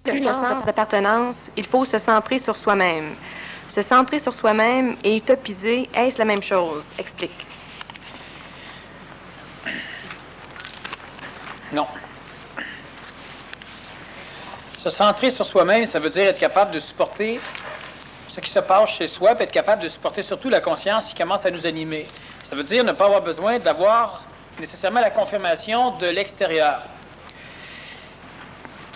Le sens d'appartenance, il faut se centrer sur soi-même. Se centrer sur soi-même et utopiser, est-ce la même chose? Explique. Non. Se centrer sur soi-même, ça veut dire être capable de supporter ce qui se passe chez soi, puis être capable de supporter surtout la conscience qui commence à nous animer. Ça veut dire ne pas avoir besoin d'avoir nécessairement la confirmation de l'extérieur.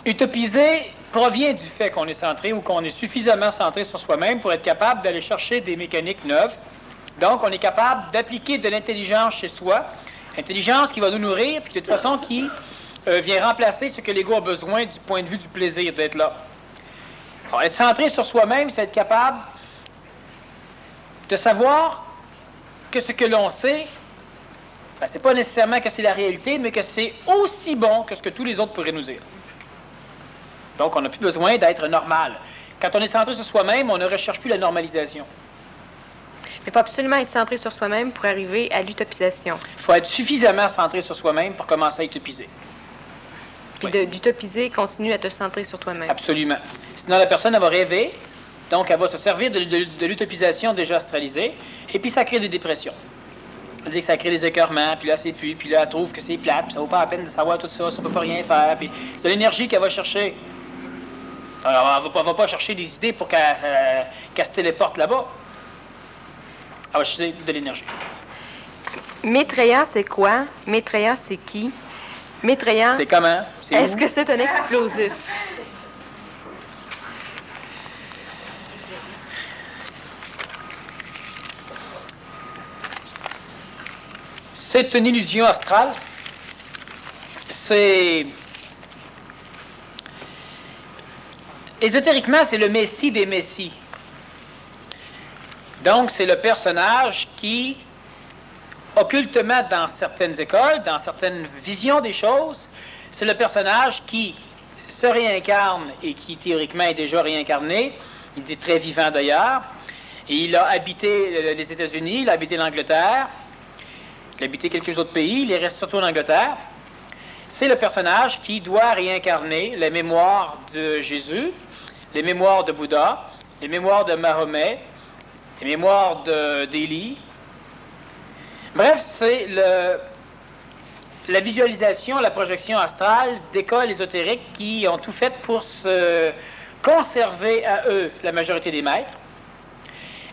Utopiser provient du fait qu'on est centré ou qu'on est suffisamment centré sur soi-même pour être capable d'aller chercher des mécaniques neuves. Donc, on est capable d'appliquer de l'intelligence chez soi, intelligence qui va nous nourrir, puis de toute façon qui vient remplacer ce que l'ego a besoin du point de vue du plaisir d'être là. Alors, être centré sur soi-même, c'est être capable de savoir que ce que l'on sait, ben, c'est pas nécessairement que c'est la réalité, mais que c'est aussi bon que ce que tous les autres pourraient nous dire. Donc, on n'a plus besoin d'être normal. Quand on est centré sur soi-même, on ne recherche plus la normalisation. Mais il faut absolument être centré sur soi-même pour arriver à l'utopisation. Il faut être suffisamment centré sur soi-même pour commencer à utopiser. Puis d'utopiser, continue à te centrer sur toi-même. Absolument. Sinon, la personne, elle va rêver, donc elle va se servir de l'utopisation déjà astralisée, et puis ça crée des dépressions. C'est-à-dire que ça crée des écœurements, puis là, c'est puis là, elle trouve que c'est plate, puis ça vaut pas la peine de savoir tout ça, ça peut pas rien faire, puis c'est de l'énergie qu'elle va chercher. Alors, elle va pas chercher des idées pour qu'elle se téléporte là-bas. Elle va chercher de l'énergie. Maitreya, c'est quoi? Maitreya, c'est qui? Maitreya, c'est comment? Est-ce que c'est un explosif? C'est une illusion astrale. C'est... Ésotériquement, c'est le Messie des Messies. Donc, c'est le personnage qui, occultement dans certaines écoles, dans certaines visions des choses, c'est le personnage qui se réincarne et qui, théoriquement, est déjà réincarné. Il est très vivant, d'ailleurs. Et il a habité les États-Unis, il a habité l'Angleterre, il a habité quelques autres pays, il est resté surtout en Angleterre. C'est le personnage qui doit réincarner les mémoires de Jésus, les mémoires de Bouddha, les mémoires de Mahomet, les mémoires d'Élie. Bref, c'est la visualisation, la projection astrale d'écoles ésotériques qui ont tout fait pour se conserver à eux la majorité des maîtres,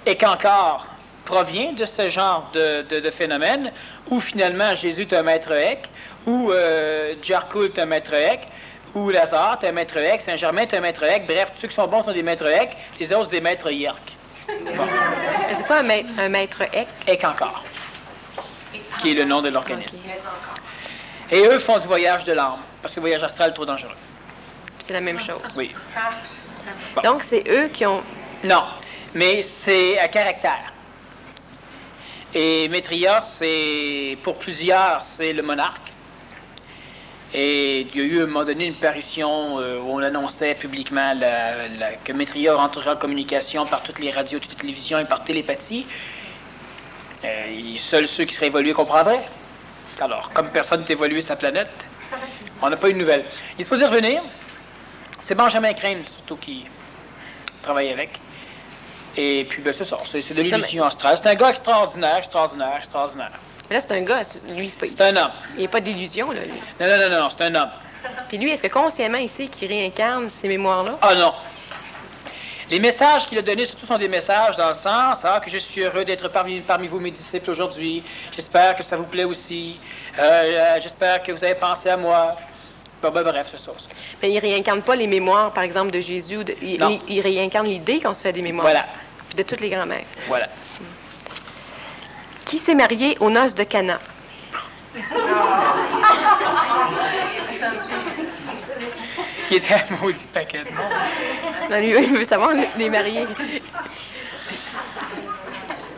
et qu'encore provient de ce genre de phénomène où finalement Jésus est un maître Ek, ou Djarkul est un maître Ek, ou Lazare est un maître Ek, Saint-Germain est un maître Ek. Bref, ceux qui sont bons sont des maîtres Ek, les autres des maîtres Yerk. Bon. C'est pas un maître Ek? Ek encore, qui est le nom de l'organisme. Et eux font du voyage de l'âme, parce que le voyage astral est trop dangereux. C'est la même chose. Oui. Bon. Donc, c'est eux qui ont... Non, mais c'est à caractère. Et Maitreya, c'est, pour plusieurs, c'est le monarque. Et il y a eu à un moment donné une parution où on annonçait publiquement que Maitreya rentrerait en communication par toutes les radios, toutes les télévisions et par télépathie. Seuls ceux qui seraient évolués comprendraient. Alors, comme personne n'est évolué sa planète, on n'a pas eu de nouvelles. Il est supposé revenir. C'est Benjamin Crane, surtout, qui travaille avec. Et puis, ben, c'est ça. C'est de l'illusion astrale. C'est un gars extraordinaire. Mais là, c'est un gars. Lui, c'est un homme. Il n'y a pas d'illusion, là, lui. Non, c'est un homme. Puis lui, est-ce que consciemment, il sait qu'il réincarne ces mémoires-là? Ah non. Les messages qu'il a donnés, surtout, sont des messages dans le sens que je suis heureux d'être parmi vous, mes disciples, aujourd'hui. J'espère que ça vous plaît aussi. J'espère que vous avez pensé à moi. Bref, c'est ça. Mais il ne réincarne pas les mémoires, par exemple, de Jésus. Il réincarne l'idée qu'on se fait des mémoires. Voilà. Puis de tous les grands maîtres. Voilà. Qui s'est marié aux noces de Cana? Il était un maudit paquet de monde. Non, lui, il veut savoir les mariés. Tu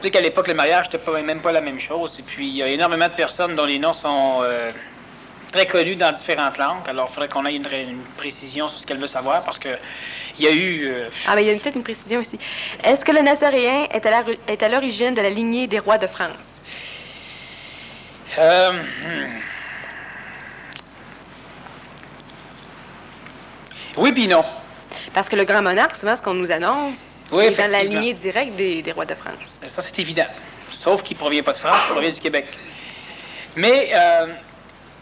sais qu'à l'époque, le mariage n'était même pas la même chose. Et puis, il y a énormément de personnes dont les noms sont très connus dans différentes langues. Alors, il faudrait qu'on ait une précision sur ce qu'elle veut savoir, parce que il y a eu... mais il y a peut-être une précision aussi. Est-ce que le Nazaréen est à l'origine de la lignée des rois de France? Oui puis non. Parce que le grand monarque, souvent, ce qu'on nous annonce, Oui, est dans la effectivement. lignée directe des rois de France. Ça, c'est évident. Sauf qu'il ne provient pas de France, il provient du Québec. Mais,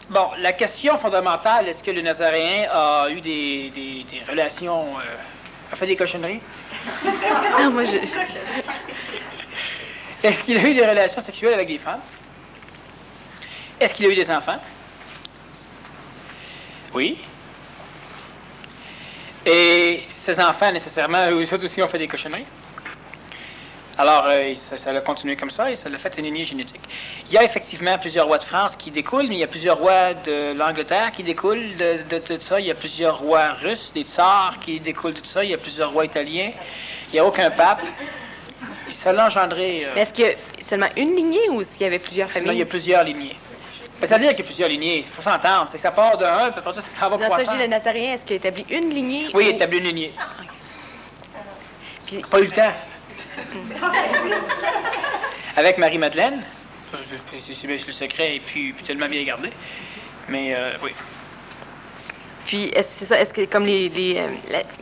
bon, la question fondamentale, est-ce que le Nazaréen a eu des relations, a fait des cochonneries? Ah, moi, Est-ce qu'il a eu des relations sexuelles avec des femmes? Est-ce qu'il a eu des enfants? Oui. Et ces enfants, nécessairement, eux autres aussi ont fait des cochonneries. Alors, ça a continué comme ça et ça l'a fait une lignée génétique. Il y a effectivement plusieurs rois de France qui découlent, mais il y a plusieurs rois de l'Angleterre qui découlent de tout ça. Il y a plusieurs rois russes, des tsars qui découlent de tout ça. Il y a plusieurs rois italiens. Il n'y a aucun pape. Ça l'a engendré... Est-ce qu'il y a seulement une lignée ou est-ce qu'il y avait plusieurs familles? Non, il y a plusieurs lignées. C'est-à-dire qu'il y a plusieurs lignées. Il faut s'entendre. C'est que ça part d'un, puis après ça, ça va Dans croissant. ça, le Nazaréen, est-ce qu'il a établi une lignée? Oui, il ou... a établi une lignée. Puis, Pas eu le temps. Avec Marie-Madeleine, c'est le secret et puis tellement bien gardé. Mais oui. puis c'est ça, est-ce que comme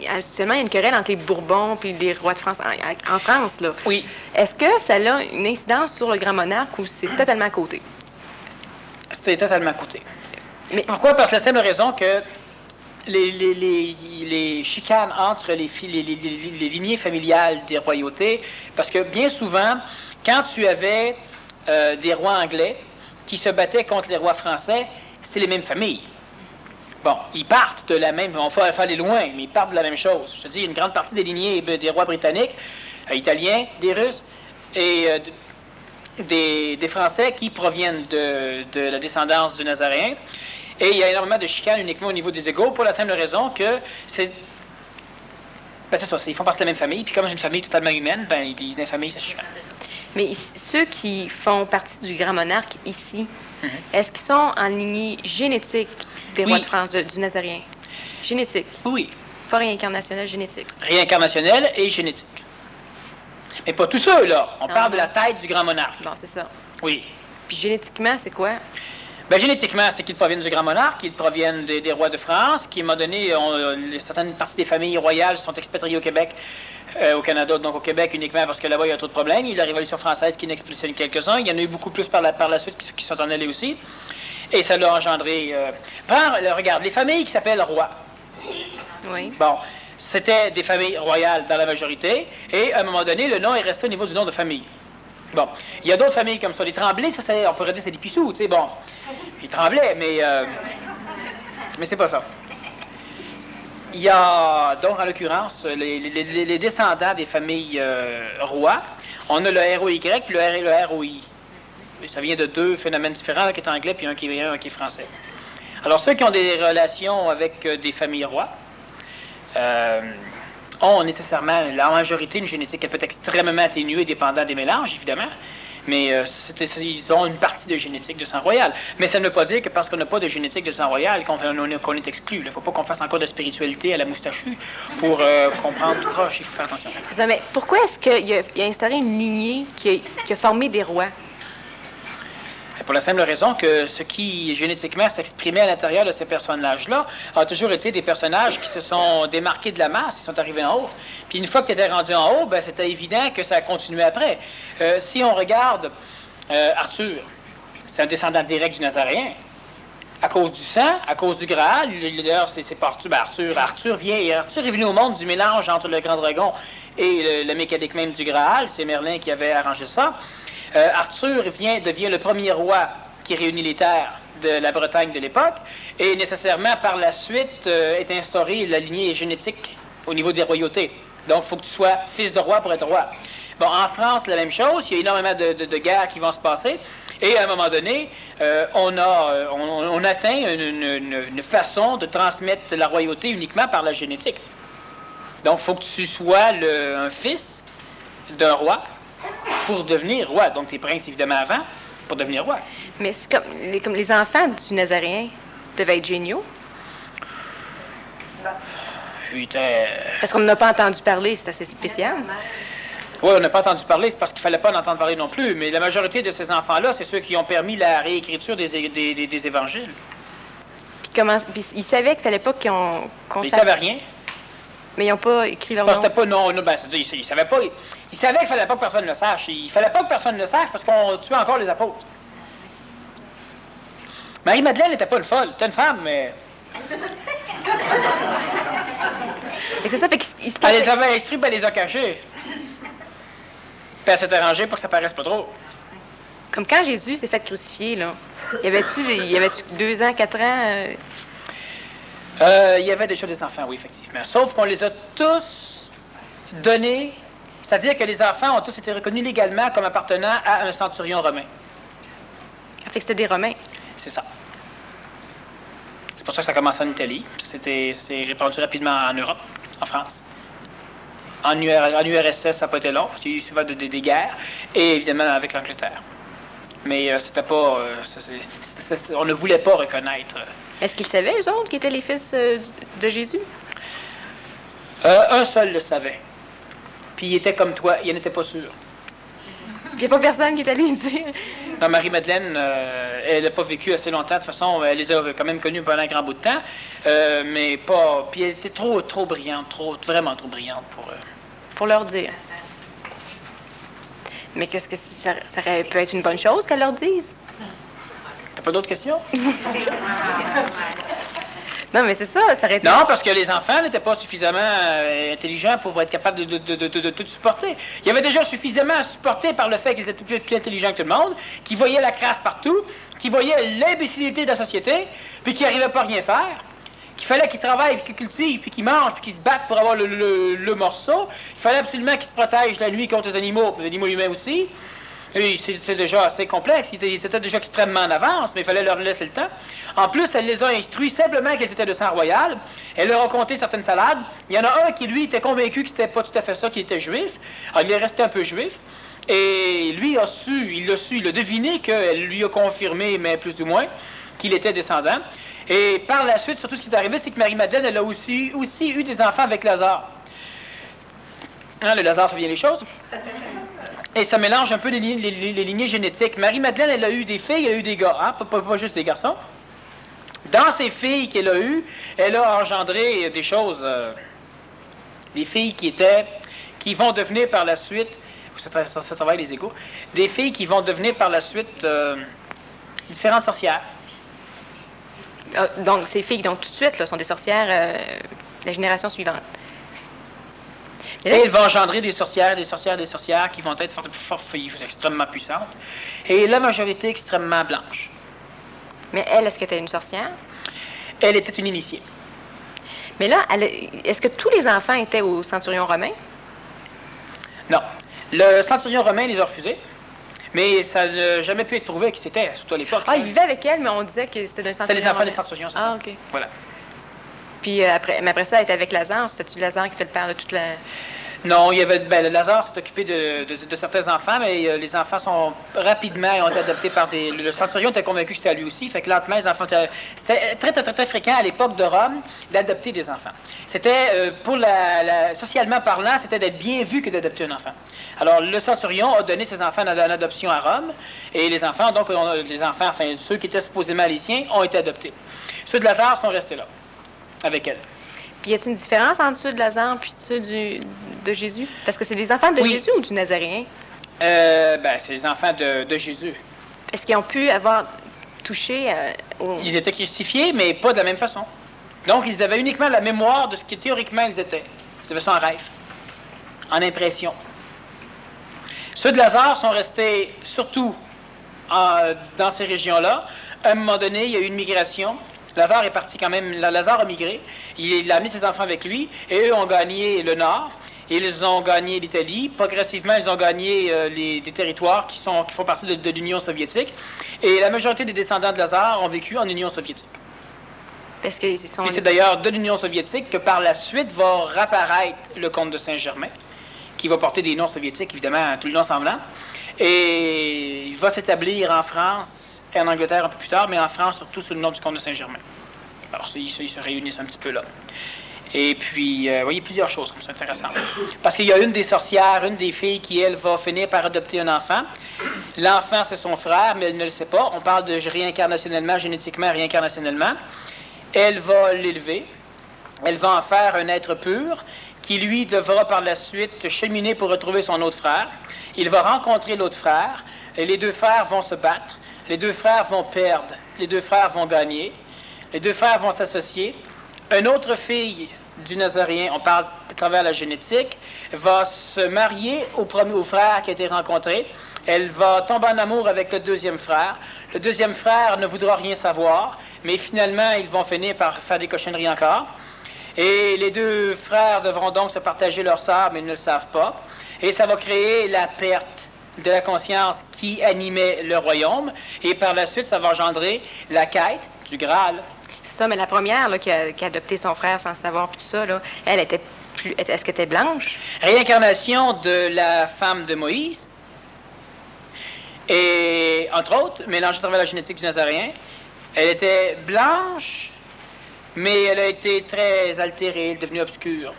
actuellement, il y a une querelle entre les Bourbons puis les rois de France en France, là. Oui. Est-ce que ça a une incidence sur le grand monarque ou c'est totalement à côté? C'est totalement coûté. Mais Pourquoi? Parce que la simple raison que les chicanes entre les lignées familiales des royautés, parce que bien souvent, quand tu avais des rois anglais qui se battaient contre les rois français, c'est les mêmes familles. Bon, ils partent de la même, on va aller loin, mais ils partent de la même chose. Je te dis, une grande partie des lignées des rois britanniques, italiens, des Russes et des Français qui proviennent de la descendance du Nazaréen. Et il y a énormément de chicanes uniquement au niveau des égaux pour la simple raison que c'est... Ben c'est ça, ils font partie de la même famille, puis comme c'est une famille totalement humaine, ben dans les familles, ça chicane. Mais ceux qui font partie du grand monarque ici, est-ce qu'ils sont en lignée génétique des rois de France, du Nazaréen? Génétique? Oui. Pas réincarnationnel, génétique. Réincarnationnel et génétique. Mais pas tous ceux, là. On parle de la tête du grand monarque. Bon, c'est ça. Oui. Puis génétiquement, c'est quoi? Ben, génétiquement, c'est qu'ils proviennent du grand monarque, qu'ils proviennent des rois de France, qui, à un moment donné, certaines parties des familles royales sont expatriées au Québec, au Canada, donc au Québec uniquement parce que là-bas, il y a trop de problèmes. Il y a eu la Révolution française qui en expulsionne quelques-uns. Il y en a eu beaucoup plus par la suite qui sont en allés aussi. Et ça l'a engendré... regarde, les familles qui s'appellent rois. Oui. Bon, c'était des familles royales dans la majorité, et à un moment donné, le nom est resté au niveau du nom de famille. Bon, il y a d'autres familles comme ça. Les Tremblay, ça, on pourrait dire que c'est des Pissous, tu sais, bon. Ils tremblaient, mais c'est pas ça. Il y a, donc, en l'occurrence, les descendants des familles rois. On a le ROY, le ROI. Et ça vient de deux phénomènes différents, un qui est anglais, puis un qui est français. Alors, ceux qui ont des relations avec des familles rois ont nécessairement, la majorité, une génétique qui peut être extrêmement atténuée, dépendant des mélanges, évidemment. Mais ils ont une partie de génétique de sang royal. Mais ça ne veut pas dire que parce qu'on n'a pas de génétique de sang royal qu'on est exclu. Il ne faut pas qu'on fasse encore de spiritualité à la moustachue pour comprendre tout croche. Il faut faire attention. Mais pourquoi est-ce qu'il a instauré une lignée qui a formé des rois? Pour la simple raison que ce qui génétiquement s'exprimait à l'intérieur de ces personnages-là a toujours été des personnages qui se sont démarqués de la masse, ils sont arrivés en haut. Puis une fois que tu étais rendu en haut, ben, c'était évident que ça a continué après. Si on regarde Arthur, c'est un descendant direct du Nazaréen. À cause du sang, à cause du Graal, d'ailleurs, c'est pas Arthur, ben Arthur est venu au monde du mélange entre le Grand Dragon et la mécanique même du Graal. C'est Merlin qui avait arrangé ça. Arthur devient le premier roi qui réunit les terres de la Bretagne de l'époque, et nécessairement, par la suite, est instaurée la lignée génétique au niveau des royautés. Donc, il faut que tu sois fils de roi pour être roi. Bon, en France, la même chose, il y a énormément de guerres qui vont se passer, et à un moment donné, on atteint une façon de transmettre la royauté uniquement par la génétique. Donc, il faut que tu sois un fils d'un roi, pour devenir roi. Donc, les princes, évidemment, avant, pour devenir roi. Mais c'est comme les enfants du Nazaréen devaient être géniaux. Parce qu'on n'a pas entendu parler, c'est assez spécial. Oui, on n'a pas entendu parler, c'est parce qu'il ne fallait pas en entendre parler non plus. Mais la majorité de ces enfants-là, c'est ceux qui ont permis la réécriture des évangiles. Puis ils savaient qu'il ne fallait pas qu'on Ils ne savaient rien. Mais ils n'ont pas écrit leur Parce nom? que c'était pas, non, ben, c'est-à-dire, ils savaient pas, ils savaient qu'il fallait pas que personne le sache. Il fallait pas que personne le sache parce qu'on tuait encore les apôtres. Marie-Madeleine n'était pas une folle, c'était une femme, mais... Et c'est ça, fait qu'ils se Elle les cachaient. avait inscrits, ben, elle les a cachés. Puis elle s'est arrangée pour que ça paraisse pas trop. Comme quand Jésus s'est fait crucifier, là. Y avait-tu 2 ans, 4 ans? Il y avait déjà des enfants, oui, effectivement. Sauf qu'on les a tous donnés, c'est-à-dire que les enfants ont tous été reconnus légalement comme appartenant à un centurion romain. Fait que c'était des Romains. C'est ça. C'est pour ça que ça a commencé en Italie. C'est répandu rapidement en Europe, en France. En URSS, ça n'a pas été long, parce qu'il y a eu souvent des guerres, et évidemment avec l'Angleterre. Mais c'était pas... on ne voulait pas reconnaître... Est-ce qu'ils savaient, eux autres, qui étaient les fils de Jésus? Un seul le savait. Puis il était comme toi, il n'en était pas sûr. Il n'y a pas personne qui est allé le dire. Non, Marie-Madeleine, elle n'a pas vécu assez longtemps. De toute façon, elle les a quand même connus pendant un grand bout de temps. Mais pas... Puis elle était trop brillante, vraiment trop brillante pour... Pour leur dire. Mais qu'est-ce que ça peut être une bonne chose qu'elle leur dise? T'as pas d'autres questions? Non, mais c'est ça, ça aurait été... Non, parce que les enfants n'étaient pas suffisamment intelligents pour être capables de tout supporter. Il y avait déjà suffisamment à supporter par le fait qu'ils étaient plus intelligents que tout le monde, qu'ils voyaient la crasse partout, qu'ils voyaient l'imbécilité de la société, puis qu'ils n'arrivaient pas à rien faire, qu'il fallait qu'ils travaillent, puis qu'ils cultivent, puis qu'ils mangent, puis qu'ils se battent pour avoir le morceau. Il fallait absolument qu'ils se protègent la nuit contre les animaux humains aussi. Et c'était déjà assez complexe, ils étaient déjà extrêmement en avance, mais il fallait leur laisser le temps. En plus, elle les a instruits simplement qu'elles étaient de sang royal. Elle leur a conté certaines salades. Il y en a un qui, lui, était convaincu que c'était pas tout à fait ça, qu'il était juif. Alors, il est resté un peu juif. Et lui il a deviné qu'elle lui a confirmé, mais plus ou moins, qu'il était descendant. Et par la suite, surtout ce qui est arrivé, c'est que Marie-Madeleine, elle a aussi eu des enfants avec Lazare. Hein, le Lazare fait bien les choses. Et ça mélange un peu les lignées génétiques. Marie-Madeleine, elle a eu des filles, elle a eu des gars, hein, pas juste des garçons. Dans ces filles qu'elle a eues, elle a engendré des choses, des filles qui vont devenir par la suite, ça travaille les égaux, des filles qui vont devenir par la suite différentes sorcières. Donc, ces filles, donc tout de suite, là, sont des sorcières la génération suivante. Et elle va engendrer des sorcières qui vont être extrêmement puissantes. Et la majorité extrêmement blanche. Mais elle, est-ce qu'elle était une sorcière? Elle était une initiée. Mais là, est-ce que tous les enfants étaient au centurion romain? Non. Le centurion romain les a refusés. Mais ça n'a jamais pu être prouvé qui c'était, surtout à l'époque. Ah, il vivait avec elle, mais on disait que c'était d'un centurion C'était les enfants romain. des centurions, c'est Ah, ça. OK. Voilà. Puis après ça, elle était avec Lazare. C'était-tu Lazare qui était le père de toute la... Non, il y avait... Ben, Lazare s'est occupé de certains enfants, mais les enfants sont rapidement ont été adoptés par des... Le centurion était convaincu que c'était à lui aussi, fait que lentement, les enfants... C'était très fréquent à l'époque de Rome d'adopter des enfants. C'était, pour socialement parlant, c'était d'être bien vu que d'adopter un enfant. Alors, le centurion a donné ses enfants en adoption à Rome, et les enfants, donc, enfin, ceux qui étaient supposément les siens, ont été adoptés. Ceux de Lazare sont restés là, avec elle. Puis y a-t-il une différence entre ceux de Lazare et ceux de Jésus? Parce que c'est des enfants de Jésus ou du Nazaréen? Ben, c'est les enfants de Jésus. Est-ce qu'ils ont pu avoir touché Ils étaient crucifiés, mais pas de la même façon. Donc, ils avaient uniquement la mémoire de ce que théoriquement ils étaient. Ils avaient ça en rêve, en impression. Ceux de Lazare sont restés surtout dans ces régions-là. À un moment donné, il y a eu une migration. Lazare est parti quand même. Lazare a migré. Il a amené ses enfants avec lui. Et eux ont gagné le Nord. Ils ont gagné l'Italie. Progressivement, ils ont gagné des territoires qui font partie de l'Union soviétique. Et la majorité des descendants de Lazare ont vécu en Union soviétique. Parce qu'ils sont... Puis c'est d'ailleurs de l'Union soviétique que par la suite va réapparaître le comte de Saint-Germain, qui va porter des noms soviétiques, évidemment, tout le long semblant. Et il va s'établir en France et en Angleterre un peu plus tard, mais en France surtout sous le nom du comte de Saint-Germain. Alors, ils se réunissent un petit peu là. Et puis, vous voyez, plusieurs choses comme ça intéressantes. Parce qu'il y a une des sorcières, une des filles qui, elle, va finir par adopter un enfant. L'enfant, c'est son frère, mais elle ne le sait pas. On parle de réincarnationnellement, génétiquement, réincarnationnellement. Elle va l'élever. elle va en faire un être pur qui, lui, devra par la suite cheminer pour retrouver son autre frère. Il va rencontrer l'autre frère, et les deux frères vont se battre, les deux frères vont perdre, les deux frères vont gagner, les deux frères vont s'associer. Une autre fille du Nazaréen, on parle à travers la génétique, va se marier au frère qui a été rencontré. Elle va tomber en amour avec le deuxième frère. Le deuxième frère ne voudra rien savoir, mais finalement, ils vont finir par faire des cochonneries encore. Et les deux frères devront donc se partager leur sort, mais ils ne le savent pas. Et ça va créer la perte de la conscience qui animait le royaume. Et par la suite, ça va engendrer la quête du Graal. C'est ça, mais la première là, qui a adopté son frère sans savoir, puis tout ça, là, elle était plus... Est-ce qu'elle était blanche? Réincarnation de la femme de Moïse. Et, entre autres, mélangée à travers la génétique du Nazaréen. Elle était blanche, mais elle a été très altérée, elle est devenue obscure.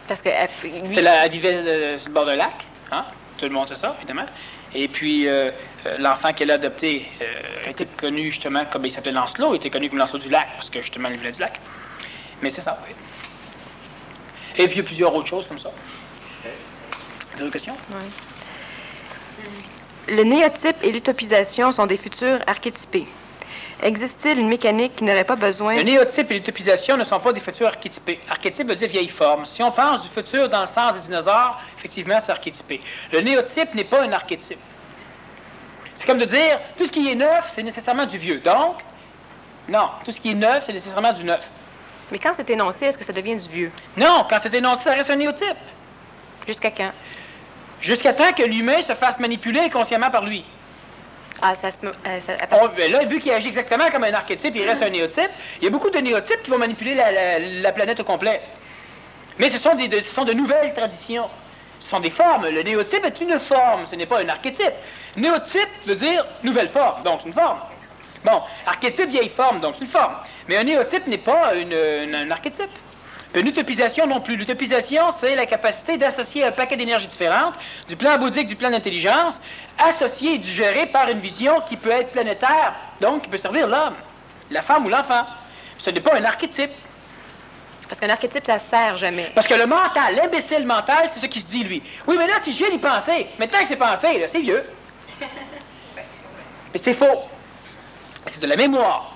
Parce que... Elle vivait sur le bord d'un lac, hein? Tout le monde sait ça, évidemment. Et puis, l'enfant qu'elle a adopté était connu justement comme il s'appelait Lancelot, il était connu comme Lancelot du lac, parce que justement, il venait du lac. Mais c'est ça, oui. Et puis, il y a plusieurs autres choses comme ça. D'autres questions? Oui. Le néotype et l'utopisation sont des futurs archétypés. Existe-t-il une mécanique qui n'aurait pas besoin... Le néotype et l'utopisation ne sont pas des futurs archétypés. Archétype veut dire vieille forme. Si on pense du futur dans le sens des dinosaures, effectivement, c'est archétypé. Le néotype n'est pas un archétype. C'est comme de dire, tout ce qui est neuf, c'est nécessairement du vieux. Donc, non, tout ce qui est neuf, c'est nécessairement du neuf. Mais quand c'est énoncé, est-ce que ça devient du vieux? Non, quand c'est énoncé, ça reste un néotype. Jusqu'à quand? Jusqu'à temps que l'humain se fasse manipuler inconsciemment par lui. Ah, ça se... Là, vu qu'il agit exactement comme un archétype, il reste un néotype. Il y a beaucoup de néotypes qui vont manipuler la planète au complet. Mais ce sont de nouvelles traditions. Ce sont des formes. Le néotype est une forme, ce n'est pas un archétype. Néotype veut dire nouvelle forme, donc c'est une forme. Bon, archétype, vieille forme, donc c'est une forme. Mais un néotype n'est pas un archétype. Puis une utopisation non plus. L'utopisation, c'est la capacité d'associer un paquet d'énergies différentes, du plan bouddhique, du plan d'intelligence, associé et digéré par une vision qui peut être planétaire, donc qui peut servir l'homme, la femme ou l'enfant. Ce n'est pas un archétype. Parce qu'un archétype, ça sert jamais. Parce que le mental, l'imbécile mental, c'est ce qui se dit, lui. Oui, mais là, si je viens d'y penser, maintenant que c'est pensé, là, c'est vieux. Mais c'est faux. C'est de la mémoire.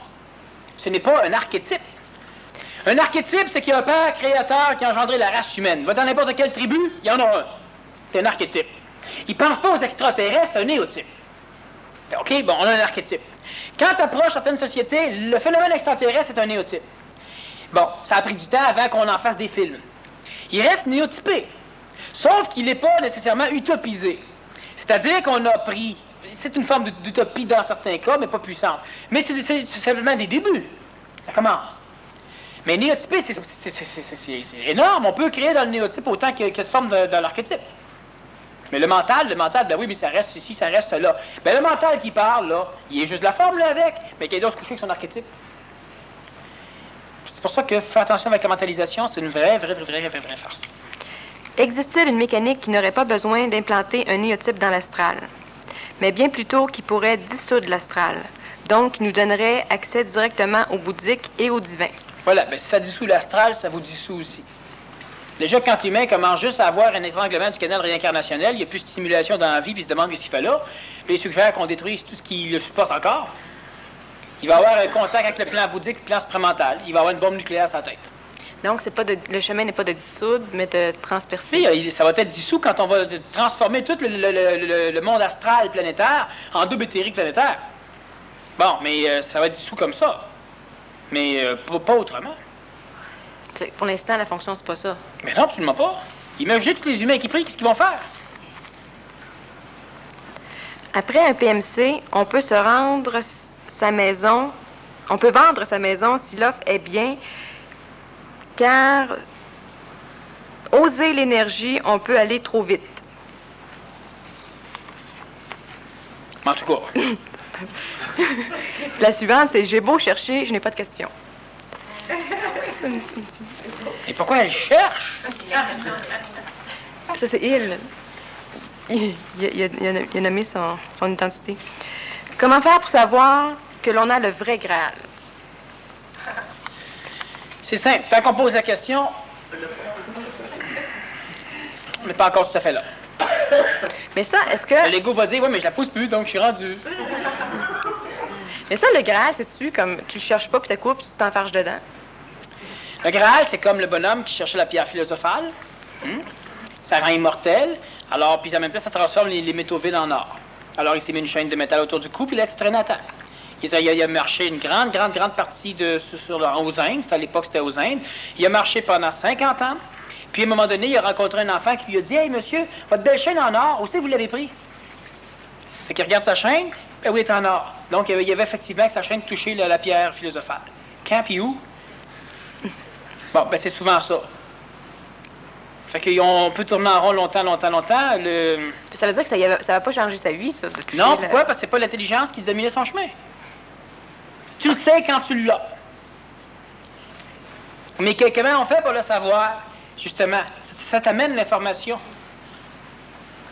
Ce n'est pas un archétype. Un archétype, c'est qu'il y a un père créateur qui a engendré la race humaine. Va dans n'importe quelle tribu, il y en a un. C'est un archétype. Il ne pense pas aux extraterrestres, c'est un néotype. OK, bon, on a un archétype. Quand tu approches certaines sociétés, le phénomène extraterrestre est un néotype. Bon, ça a pris du temps avant qu'on en fasse des films. Il reste néotypé. Sauf qu'il n'est pas nécessairement utopisé. C'est-à-dire qu'on a pris... C'est une forme d'utopie dans certains cas, mais pas puissante. Mais c'est simplement des débuts. Ça commence. Mais néotypé, c'est énorme. On peut créer dans le néotype autant qu'il y a de formes dans l'archétype. Mais le mental, ben oui, mais ça reste ici, ça reste là. Ben le mental qui parle, là, il est juste la forme, là, avec, mais qu'il y a d'autres coucher avec son archétype. C'est pour ça que faire attention avec la mentalisation, c'est une vraie farce. Existe-t-il une mécanique qui n'aurait pas besoin d'implanter un néotype dans l'astral, mais bien plutôt qui pourrait dissoudre l'astral, donc qui nous donnerait accès directement au bouddhique et au divin? Voilà, ben si ça dissout l'astral, ça vous dissout aussi. Déjà, quand l'humain commence juste à avoir un étranglement du canal réincarnationnel, il n'y a plus de stimulation dans la vie, puis il se demande ce qu'il fait là, puis il suggère qu'on détruise tout ce qui le supporte encore. Il va avoir un contact avec le plan bouddhique, le plan supramental. Il va avoir une bombe nucléaire sur la tête. Donc, le chemin n'est pas de dissoudre, mais de transpercer. Oui, ça va être dissous quand on va transformer tout le monde astral planétaire en double éthérique planétaire. Bon, mais ça va être dissous comme ça. Mais pas autrement. Pour l'instant, la fonction, c'est pas ça. Mais non, absolument pas. Imaginez tous les humains qui prient, qu'est-ce qu'ils vont faire? Après un PMC, on peut se rendre sa maison, on peut vendre sa maison si l'offre est bien, car oser l'énergie, on peut aller trop vite. En tout cas. La suivante, c'est « J'ai beau chercher, je n'ai pas de questions. » Et pourquoi elle cherche? Ça, c'est il. Il a nommé son identité. Comment faire pour savoir que l'on a le vrai Graal? C'est simple. Tant qu'on pose la question, on n'est pas encore tout à fait là. Mais ça, est-ce que... L'ego va dire, oui, mais je la pousse plus, donc je suis rendu. Mais ça, le Graal, c'est-tu comme tu le cherches pas, puis tu coupes, puis tu t'enfarges dedans? Le Graal, c'est comme le bonhomme qui cherchait la pierre philosophale. Ça rend immortel. Alors, puis en même temps, ça transforme les métaux vides en or. Alors, il s'est mis une chaîne de métal autour du cou, puis il laisse traîner à terre. Il a marché une grande partie aux Indes. À l'époque, c'était aux Indes. Il a marché pendant 50 ans. Puis, à un moment donné, il a rencontré un enfant qui lui a dit « Hey, monsieur, votre belle chaîne en or, où c'est que vous l'avez pris? » Fait qu'il regarde sa chaîne, ben oui, elle est en or. Donc, il y avait effectivement que sa chaîne touchait la pierre philosophale. Quand puis où? Bon, ben c'est souvent ça. Fait qu'on peut tourner en rond longtemps. Ça veut dire que ça va pas changer sa vie, ça, de toucher Non, pourquoi? Parce que c'est pas l'intelligence qui dominait son chemin. Tu le sais quand tu l'as. Mais comment on fait pour le savoir? Justement, ça t'amène l'information.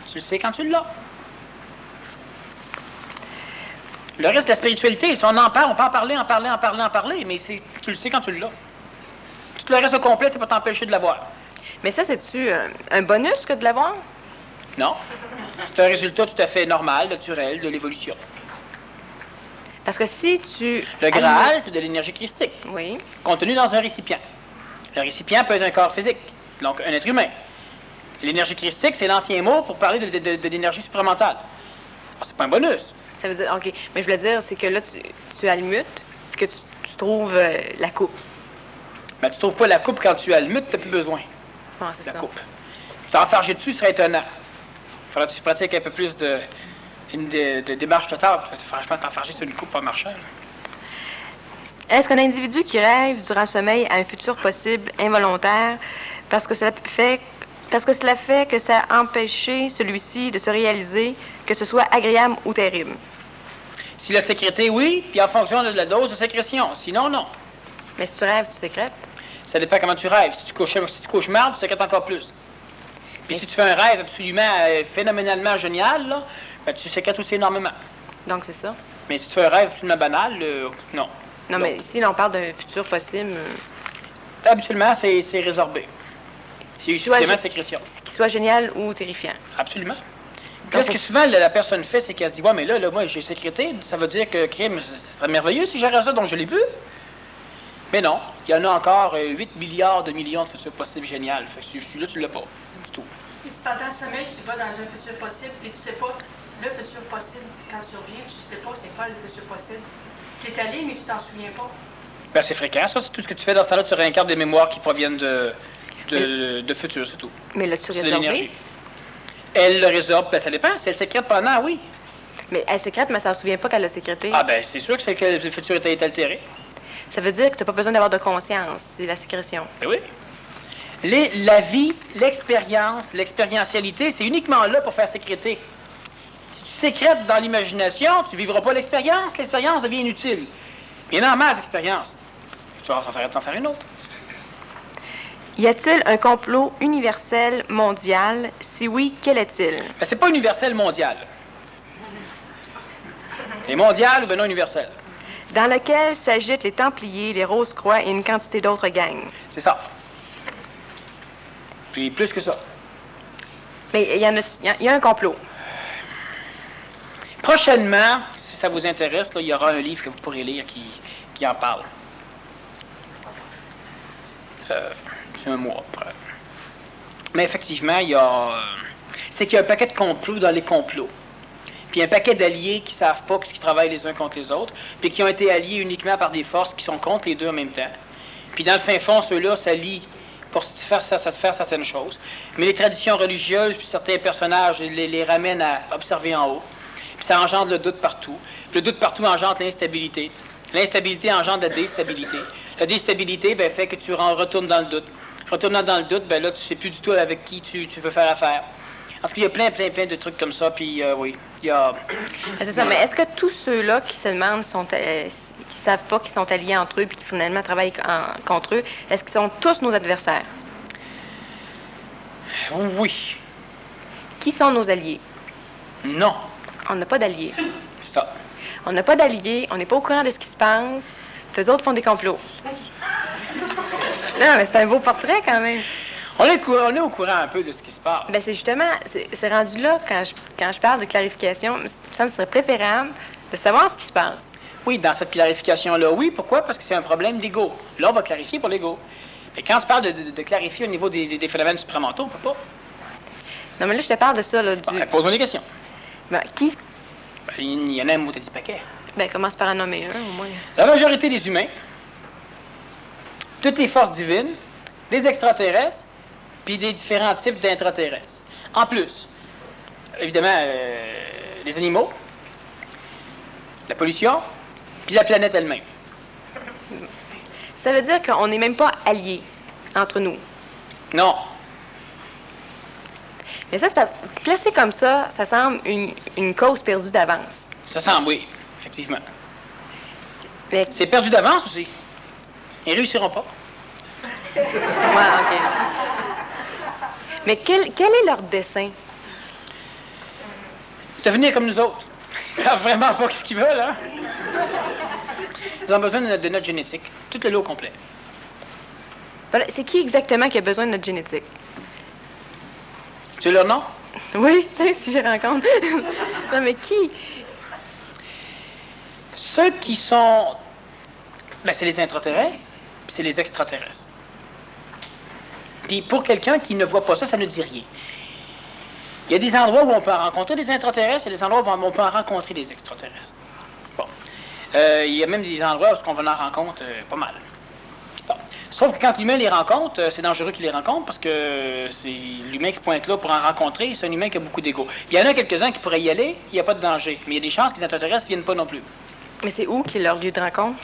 Tu le sais quand tu l'as. Le reste de la spiritualité, si on en parle, on peut en parler, mais tu le sais quand tu l'as. Tout le reste au complet, c'est pas t'empêcher de l'avoir. Mais ça, c'est-tu un bonus que de l'avoir? Non. C'est un résultat tout à fait normal, naturel, de l'évolution. Parce que si tu... Le Graal, c'est de l'énergie christique. Oui. Contenue dans un récipient. Le récipient peut être un corps physique, donc un être humain. L'énergie christique, c'est l'ancien mot pour parler de l'énergie supramentale. C'est pas un bonus. Ça veut dire, OK. Mais je voulais dire, c'est que là, tu almutes, que tu trouves la coupe. Mais tu trouves pas la coupe quand tu almutes, tu n'as plus besoin. Ah, c'est la ça. Coupe. T'enfarger dessus serait étonnant. Il faudrait que tu pratiques un peu plus de démarche totale. Franchement, t'enfarger sur une coupe pas marchand. Est-ce qu'un individu qui rêve durant le sommeil a un futur possible involontaire parce que cela fait que ça a empêché celui-ci de se réaliser, que ce soit agréable ou terrible? Si la sécrété, oui, puis en fonction de la dose de sécrétion. Sinon, non. Mais si tu rêves, tu sécrètes? Ça dépend comment tu rêves. Si tu cauchemars, tu sécrètes encore plus. Puis si tu fais un rêve absolument phénoménalement génial, là, ben, tu sécrètes aussi énormément. Donc c'est ça. Mais si tu fais un rêve absolument banal, non. Non, mais ici, on parle d'un futur possible. Habituellement, c'est résorbé. C'est suffisamment de sécrétion. Qu'il soit génial ou terrifiant. Absolument. Puis là, ce que souvent la personne fait, c'est qu'elle se dit « Ouais, mais là, moi, j'ai sécrété, ça veut dire que crime, ce serait merveilleux si j'aurais ça, donc je l'ai bu. » Mais non, il y en a encore 8 milliards de millions de futurs possibles génial. Fait que si celui-là, tu l'as pas. C'est tout. Puis pendant le sommeil, tu vas dans un futur possible, puis tu sais pas le futur possible. Quand tu reviens, tu sais pas c'est quoi le futur possible. Tu es allé, mais tu t'en souviens pas. Ben, c'est fréquent, ça. C'est tout ce que tu fais dans ce temps-là. Tu réincarnes des mémoires qui proviennent de futur, c'est tout. Mais là, tu c'est de résorbé? l'énergie. Elle le résorbe, ben, ça dépend. Si elle sécrète pendant, oui. Mais elle sécrète, mais ça ne se souvient pas qu'elle l'a sécrété. Ah ben, c'est sûr que le futur est altéré. Ça veut dire que tu n'as pas besoin d'avoir de conscience, c'est la sécrétion. Ben oui. La vie, l'expérience, l'expérientialité, c'est uniquement là pour faire sécréter. Si tu sécrètes dans l'imagination, tu ne vivras pas l'expérience. L'expérience devient inutile. Il y en a masse d'expérience. Tu vas t'en faire une autre. Y a-t-il un complot universel mondial? Si oui, quel est-il? Ben, c'est pas universel mondial. C'est mondial ou ben non universel. Dans lequel s'agitent les Templiers, les Rose-Croix et une quantité d'autres gangs. C'est ça. Puis plus que ça. Mais il y a un complot. Prochainement, si ça vous intéresse, là, il y aura un livre que vous pourrez lire qui en parle. C'est un mois après. Mais effectivement, c'est qu'il y a un paquet de complots dans les complots. Puis un paquet d'alliés qui ne savent pas, qui travaillent les uns contre les autres, puis qui ont été alliés uniquement par des forces qui sont contre les deux en même temps. Puis dans le fin fond, ceux-là s'allient pour faire certaines choses. Mais les traditions religieuses, puis certains personnages les ramènent à observer en haut. Puis ça engendre le doute partout. Puis le doute partout engendre l'instabilité. L'instabilité engendre la déstabilité. La déstabilité fait que tu retournes dans le doute. Retournant dans le doute, ben là, tu ne sais plus du tout avec qui tu veux faire affaire. En tout cas, il y a plein de trucs comme ça, puis oui, il y a... C'est ça, mais est-ce que tous ceux-là qui se demandent, qui savent pas qu'ils sont alliés entre eux, puis qui finalement travaillent contre eux, est-ce qu'ils sont tous nos adversaires? Oui. Qui sont nos alliés? Non. On n'a pas d'alliés. C'est ça. On n'a pas d'alliés, on n'est pas au courant de ce qui se passe, puis eux autres font des complots. Non, mais c'est un beau portrait quand même. On est au courant un peu de ce qui se passe. Ben c'est justement, c'est rendu là, quand je parle de clarification, ça me serait préférable de savoir ce qui se passe. Oui, dans cette clarification-là, oui. Pourquoi? Parce que c'est un problème d'ego. Là, on va clarifier pour l'ego. Mais quand on se parle de clarifier au niveau des phénomènes supramentaux, on ne peut pas. Non, mais là, je te parle de ça, là, Pose-moi des questions. Ben, qui? Ben, il y en a un mot de paquet. Ben, commence par en nommer un, au moins. La majorité des humains, toutes les forces divines, des extraterrestres, puis des différents types d'intraterrestres. En plus, évidemment, les animaux, la pollution, puis la planète elle-même. Ça veut dire qu'on n'est même pas alliés entre nous. Non. Mais ça, classé comme ça semble une cause perdue d'avance. Ça semble, oui, effectivement. Mais... C'est perdu d'avance aussi. Ils réussiront pas. Ouais, OK. Mais quel est leur dessein? Devenir comme nous autres. Ils savent vraiment pas ce qu'ils veulent, hein? Ils ont besoin de notre génétique. Tout le lot complet. Voilà, c'est qui exactement qui a besoin de notre génétique? C'est leur nom? Oui, si je rencontre. Non, mais qui? Ceux qui sont... Ben, c'est les intraterrestres, puis c'est les extraterrestres. Puis pour quelqu'un qui ne voit pas ça, ça ne dit rien. Il y a des endroits où on peut en rencontrer des intraterrestres et des endroits où on peut en rencontrer des extraterrestres. Bon. Il y a même des endroits où on en rencontre pas mal. Bon. Sauf que quand l'humain les rencontre, c'est dangereux qu'il les rencontre parce que c'est l'humain qui pointe là pour en rencontrer, c'est un humain qui a beaucoup d'ego. Il y en a quelques-uns qui pourraient y aller, il n'y a pas de danger. Mais il y a des chances que les intraterrestres ne viennent pas non plus. Mais c'est où qui est leur lieu de rencontre?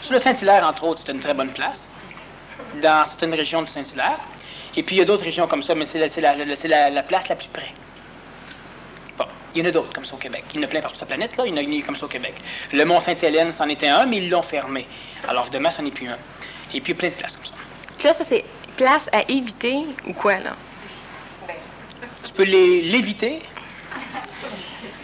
Sur le Saint-Hilaire, entre autres, c'est une très bonne place. Dans certaines régions du Saint-Hilaire. Et puis il y a d'autres régions comme ça, mais c'est la place la plus près. Bon, il y en a d'autres comme ça au Québec. Il y en a plein partout sur la planète, là. Il y en a comme ça au Québec. Le Mont-Sainte-Hélène, c'en était un, mais ils l'ont fermé. Alors évidemment, c'en est plus un. Et puis il y a plein de places comme ça. Puis là, ça, c'est place à éviter ou quoi, là? Tu peux l'éviter.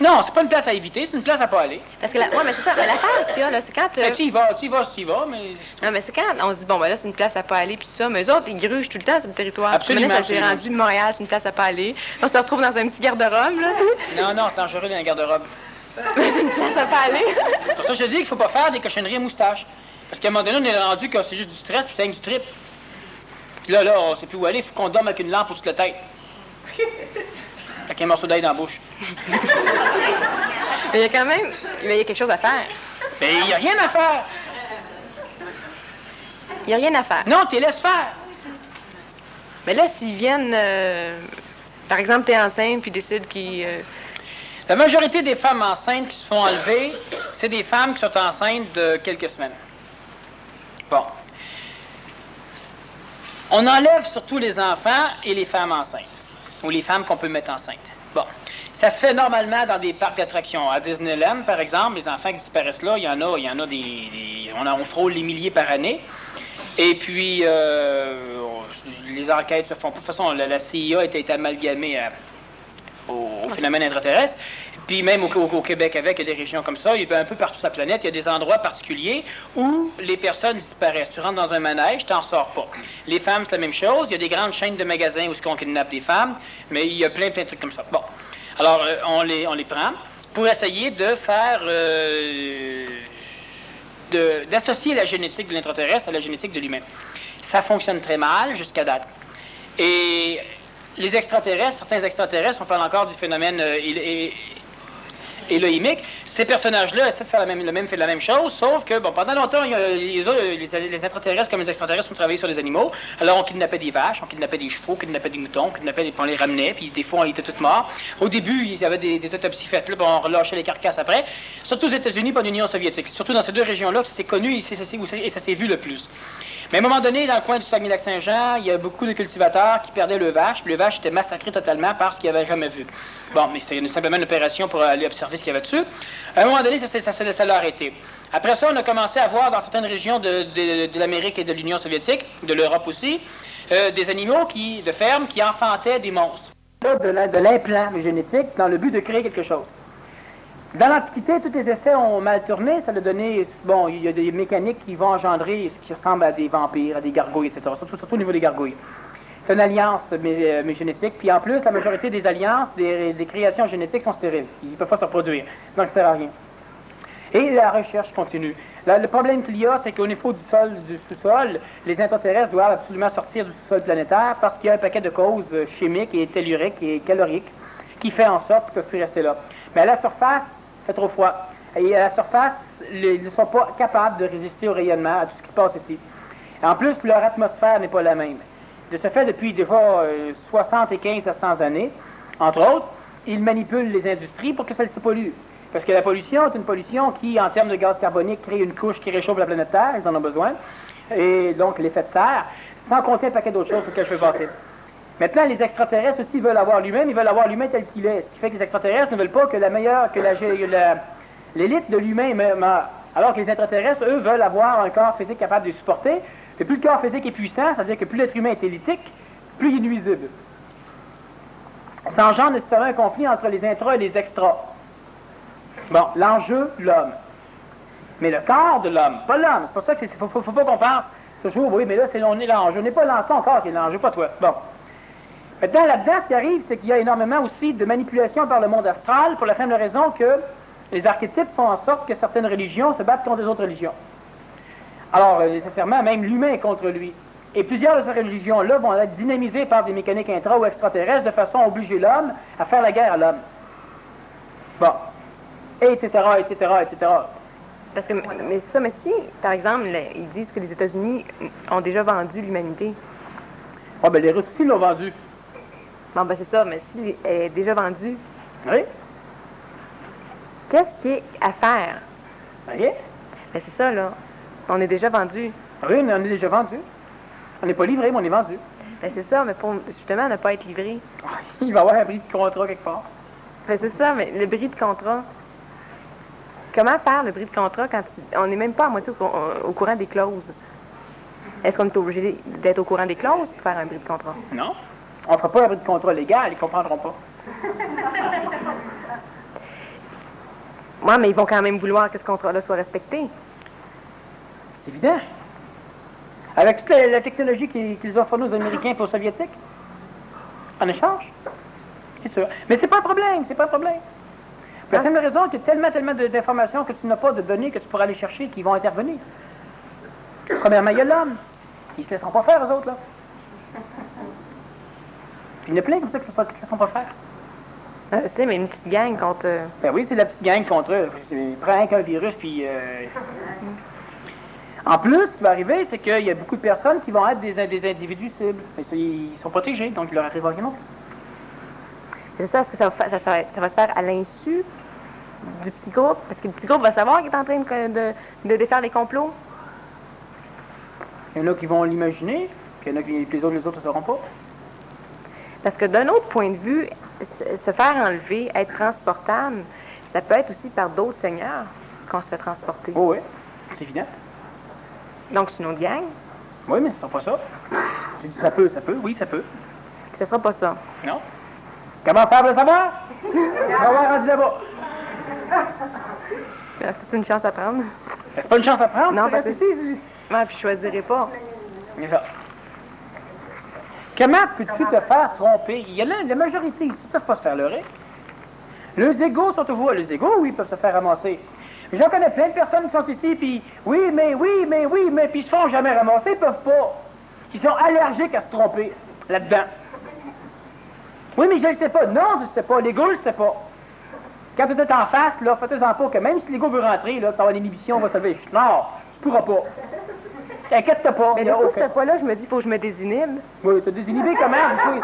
Non, c'est pas une place à éviter, c'est une place à pas aller. Parce que ouais, mais c'est ça, mais l'affaire qu'il y a, là, c'est quand... Tu y vas, mais... Non, mais c'est quand on se dit, bon, ben là, c'est une place à pas aller, puis tout ça, mais eux autres, ils grugent tout le temps sur le territoire. Absolument, Puis, ça s'est rendu Montréal, c'est une place à pas aller. On se retrouve dans un petit garde-robe, là. Non, c'est dangereux dans un garde-robe. Mais c'est une place à pas aller. C'est pour ça que je te dis qu'il faut pas faire des cochonneries à moustache. Parce qu'à un moment donné, on est rendu que c'est juste du stress, puis c'est du trip. Puis là, on sait plus où aller, il faut qu'on dorme avec une lampe au-dessus de la tête. Avec un morceau d'ail dans la bouche. Mais il y a quand même... Mais il y a quelque chose à faire. Mais il n'y a rien à faire. Il n'y a rien à faire. Non, tu les laisses faire. Mais là, s'ils viennent... par exemple, t'es enceinte, puis décident qu'ils... La majorité des femmes enceintes qui se font enlever, c'est des femmes qui sont enceintes de quelques semaines. Bon. On enlève surtout les enfants et les femmes enceintes. Ou les femmes qu'on peut mettre enceintes. Bon. Ça se fait normalement dans des parcs d'attractions. À Disneyland, par exemple, les enfants qui disparaissent là, il y en a on frôle les milliers par année. Et puis, les enquêtes se font. De toute façon, la CIA a été amalgamée au phénomène intraterrestre. Puis même au Québec avec, il y a des régions comme ça. Il y a un peu partout sur la planète, il y a des endroits particuliers où les personnes disparaissent. Tu rentres dans un manège, tu n'en sors pas. Les femmes, c'est la même chose. Il y a des grandes chaînes de magasins où on kidnappe des femmes, mais il y a plein de trucs comme ça. Bon. Alors, on les prend pour essayer de faire... d'associer la génétique de l'intraterrestre à la génétique de l'humain. Ça fonctionne très mal jusqu'à date. Et les extraterrestres, certains extraterrestres, on parle encore du phénomène élohimique, ces personnages-là essaient de faire la même chose, sauf que, bon, pendant longtemps, les intraterrestres comme les extraterrestres ont travaillé sur les animaux. Alors, on kidnappait des vaches, on kidnappait des chevaux, on kidnappait des moutons, on les ramenait, puis des fois, on était tous morts. Au début, il y avait des autopsies faites, là, puis on relâchait les carcasses après. Surtout aux États-Unis, pas en Union soviétique. Surtout dans ces deux régions-là que c'est connu et ça s'est vu le plus. Mais à un moment donné, dans le coin du Saguenay-Lac-Saint-Jean, il y a beaucoup de cultivateurs qui perdaient leurs vaches, puis les vaches étaient massacrées totalement par ce qu'ils n'avaient jamais vu. Bon, mais c'était simplement une opération pour aller observer ce qu'il y avait dessus. À un moment donné, ça s'est laissé arrêter. Après ça, on a commencé à voir dans certaines régions de l'Amérique et de l'Union soviétique, de l'Europe aussi, des animaux de ferme qui enfantaient des monstres. De l'implant génétique dans le but de créer quelque chose. Dans l'Antiquité, tous les essais ont mal tourné. Ça a donné... Bon, il y a des mécaniques qui vont engendrer ce qui ressemble à des vampires, à des gargouilles, etc. Surtout au niveau des gargouilles. C'est une alliance mais génétique. Puis en plus, la majorité des alliances, des créations génétiques sont stériles. Ils ne peuvent pas se reproduire. Donc, ça ne sert à rien. Et la recherche continue. Là, le problème qu'il y a, c'est qu'au niveau du sol, du sous-sol, les intraterrestres doivent absolument sortir du sous-sol planétaire parce qu'il y a un paquet de causes chimiques et telluriques et caloriques qui fait en sorte qu'ils peuvent plus rester là. Mais à la surface, c'est trop froid. Et à la surface, ils ne sont pas capables de résister au rayonnement, à tout ce qui se passe ici. En plus, leur atmosphère n'est pas la même. De ce fait, depuis déjà 75 à 100 années, entre autres, ils manipulent les industries pour que ça ne se pollue. Parce que la pollution est une pollution qui, en termes de gaz carbonique, crée une couche qui réchauffe la planète Terre, ils en ont besoin, et donc l'effet de serre, sans compter un paquet d'autres choses sur lesquelles je vais passer. Maintenant, les extraterrestres aussi veulent avoir l'humain, ils veulent avoir l'humain tel qu'il est. Ce qui fait que les extraterrestres ne veulent pas que l'élite de l'humain meure. Alors que les extraterrestres, eux, veulent avoir un corps physique capable de les supporter. Et plus le corps physique est puissant, c'est-à-dire que plus l'être humain est élitique, plus il est nuisible. Ça engendre nécessairement un conflit entre les intras et les extras. Bon, l'enjeu, l'homme. Mais le corps de l'homme, pas l'homme. C'est pour ça qu'il ne faut pas qu'on pense toujours, oui, mais là, c'est l'enjeu. N'est pas ton corps qui est l'enjeu, pas toi. Bon. Maintenant, là-dedans, ce qui arrive, c'est qu'il y a énormément aussi de manipulation par le monde astral pour la simple raison que les archétypes font en sorte que certaines religions se battent contre les autres religions. Alors, nécessairement, même l'humain est contre lui. Et plusieurs de ces religions-là vont être dynamisées par des mécaniques intra- ou extraterrestres de façon à obliger l'homme à faire la guerre à l'homme. Bon. Etc., etc., etc. Parce que, mais si, par exemple, ils disent que les États-Unis ont déjà vendu l'humanité. Ah, ben les Russes aussi l'ont vendu. Bon, ben c'est ça, mais si elle est déjà vendue, Oui. qu'est-ce qui est à faire? OK. Ben c'est ça, là. On est déjà vendu. Oui, mais on est déjà vendu. On n'est pas livré, mais on est vendu. Ben c'est ça, mais pour justement ne pas être livré. Il va y avoir un bris de contrat quelque part. Ben c'est ça, mais le bris de contrat. Comment faire le bris de contrat quand on n'est même pas à moitié au courant des clauses? Est-ce qu'on est obligé d'être au courant des clauses pour faire un bris de contrat? Non. On ne fera pas un bris de contrat légal, ils ne comprendront pas. Ouais, mais ils vont quand même vouloir que ce contrat-là soit respecté. C'est évident. Avec toute la technologie qu'ils offrent aux Américains et aux Soviétiques, en échange. C'est sûr. Mais c'est pas un problème, c'est pas un problème. Pour la simple raison qu'il y a tellement d'informations que tu n'as pas de données que tu pourras aller chercher qui vont intervenir. Premièrement, il y a l'homme. Ils ne se laisseront pas faire, eux autres, là. Il y en a plein comme ça qui ne se laisseront pas faire. Je sais, mais une petite gang contre... Ben oui, c'est la petite gang contre eux. Prends qu'un virus, puis... En plus, ce qui va arriver, c'est qu'il y a beaucoup de personnes qui vont être des individus cibles. Mais ils sont protégés, donc il leur arrive rien non plus. C'est ça, est-ce que ça va se faire à l'insu du petit groupe? Parce que le petit groupe va savoir qu'il est en train de défaire les complots. Il y en a qui vont l'imaginer, puis il y en a qui les autres ne sauront pas. Parce que d'un autre point de vue, se faire enlever, être transportable, ça peut être aussi par d'autres seigneurs qu'on se fait transporter. Oh oui, c'est évident. Donc c'est une autre gang? Oui, mais ce ne sera pas ça. J'ai dit ça peut, oui, ça peut. Ce sera pas ça. Non. Comment faire pour le savoir? On va voir rendu là-bas. C'est une chance à prendre. C'est pas une chance à prendre? Non, parce que moi, puis je choisirai pas. C'est ça. Comment peux-tu te faire tromper? Il y a la majorité ici ne peuvent pas se faire leurrer. Les égos sont au Les égos, oui, peuvent se faire ramasser. J'en connais plein de personnes qui sont ici, puis oui, mais, puis ils se font jamais ramasser, ils peuvent pas. Ils sont allergiques à se tromper là-dedans. Oui, mais je ne sais pas. Non, je ne sais pas. L'ego, je ne sais pas. Quand tu es en face, là, fais-toi-en pas que même si l'ego veut rentrer, là, tu vas avoir l'inhibition, on va se lever. Non, tu pourras pas. T'inquiète-toi pas. Mais du coup, cette fois-là, je me dis, il faut que je me désinhibe. Oui, tu as désinhibé quand même.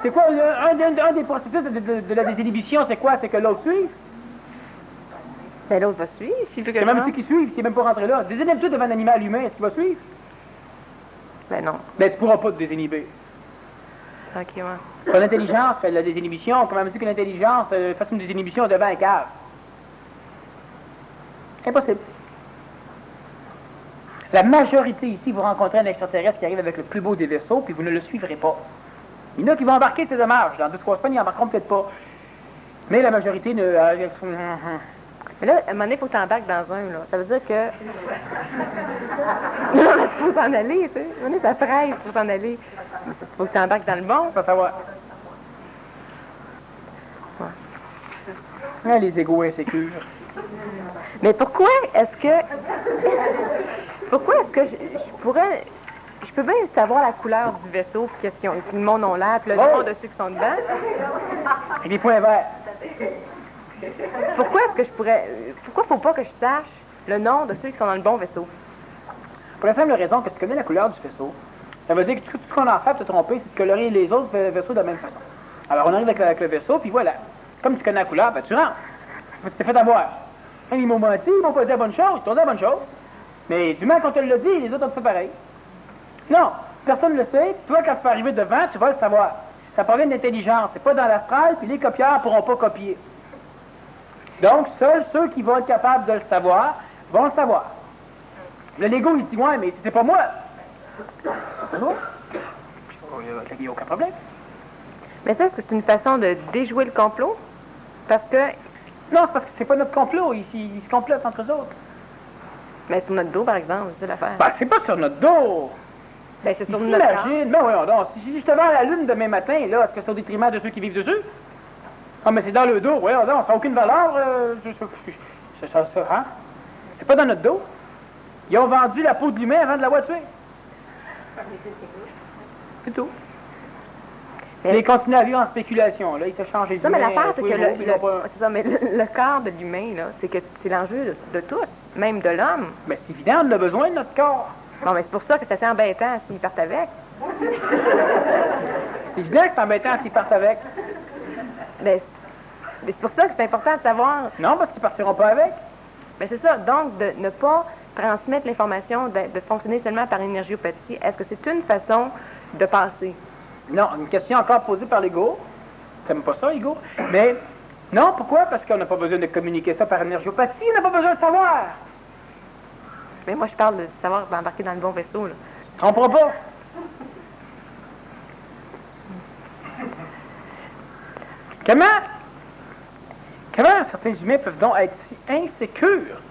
C'est quoi, un des processus de la désinhibition, c'est quoi? C'est que l'autre suive. Ben l'autre va suivre, s'il veut que C'est même ceux qui suivent, s'il n'est même pas rentré là. Désinhibe-toi devant un animal humain, est-ce qu'il va suivre? Ben non. Ben, tu pourras pas te désinhiber. Ok, ouais. Quand l'intelligence fait de la désinhibition, comment veux-tu que l'intelligence fasse une désinhibition devant un cave? Impossible. La majorité ici, vous rencontrez un extraterrestre qui arrive avec le plus beau des vaisseaux, puis vous ne le suivrez pas. Il y en a qui vont embarquer, c'est dommage. Dans 2-3 semaines, ils n'embarqueront peut-être pas. Mais la majorité ne... Mais là, à un moment donné, il faut que tu embarques dans un, là. Ça veut dire que... non, mais il faut s'en aller, tu sais. À un moment donné, ça presse, il faut s'en aller. Il faut que tu embarques dans le bon. Faut savoir. Ouais. Ah, les égos insécures. Mais pourquoi est-ce que... je pourrais... Je peux bien savoir la couleur du vaisseau, puis qu'est-ce que le monde ont l'air, puis le nom de ceux qui sont dedans. Avec des points verts. Pourquoi est-ce que je pourrais... Pourquoi faut pas que je sache le nom de ceux qui sont dans le bon vaisseau? Pour la simple raison que si tu connais la couleur du vaisseau, ça veut dire que tout ce qu'on a à faire pour te tromper, c'est de colorer les autres vaisseaux de la même façon. Alors on arrive avec le vaisseau, puis voilà. Comme tu connais la couleur, ben tu rentres. Tu t'es fait avoir. Ils m'ont menti, ils m'ont pas dit la bonne chose, ils t'ont dit la bonne chose. Mais du moment qu'on te l'a dit, les autres ont fait pareil. Non, personne ne le sait. Toi, quand tu vas arriver devant, tu vas le savoir. Ça provient d'intelligence. C'est pas dans l'astral, puis les copieurs ne pourront pas copier. Donc, seuls ceux qui vont être capables de le savoir vont le savoir. Le Lego, il dit, ouais, mais c'est pas moi. C'est moi. Il n'y a aucun problème. Mais ça, est-ce que c'est une façon de déjouer le complot? Parce que... Non, c'est parce que c'est pas notre complot. Ils se complotent entre eux autres. Mais sur notre dos, par exemple, c'est l'affaire. Ben, c'est pas sur notre dos. Ben, c'est sur notre corps. Imagine, ben voyons donc, si je te vends la Lune demain matin, là, est-ce que c'est au détriment de ceux qui vivent dessus? Ah, mais c'est dans le dos, voyons donc, ça n'a aucune valeur, hein? C'est pas dans notre dos. Ils ont vendu la peau de l'humain avant de l'avoir tué. C'est tout. Ils continuent à vivre en spéculation, là, ils te changent les ça, mais l'affaire, c'est que c'est ça, mais le corps de l'humain, là, c'est que c'est l'enjeu de tous, même de l'homme. Mais c'est évident, on a besoin de notre corps. Bon, mais c'est pour ça que c'est assez embêtant s'ils partent avec. C'est évident que c'est embêtant s'ils partent avec. Mais c'est pour ça que c'est important de savoir... Non, parce qu'ils partiront pas avec. Mais c'est ça, donc de ne pas transmettre l'information, de fonctionner seulement par énergiopathie. Est-ce que c'est une façon de passer? Non, une question encore posée par l'ego. T'aimes pas ça, Igor? Mais non, pourquoi? Parce qu'on n'a pas besoin de communiquer ça par énergiopathie, on n'a pas besoin de savoir. Mais moi, je parle de savoir embarquer dans le bon vaisseau, là. Tu te tromperas pas. Comment certains humains peuvent donc être si insécures?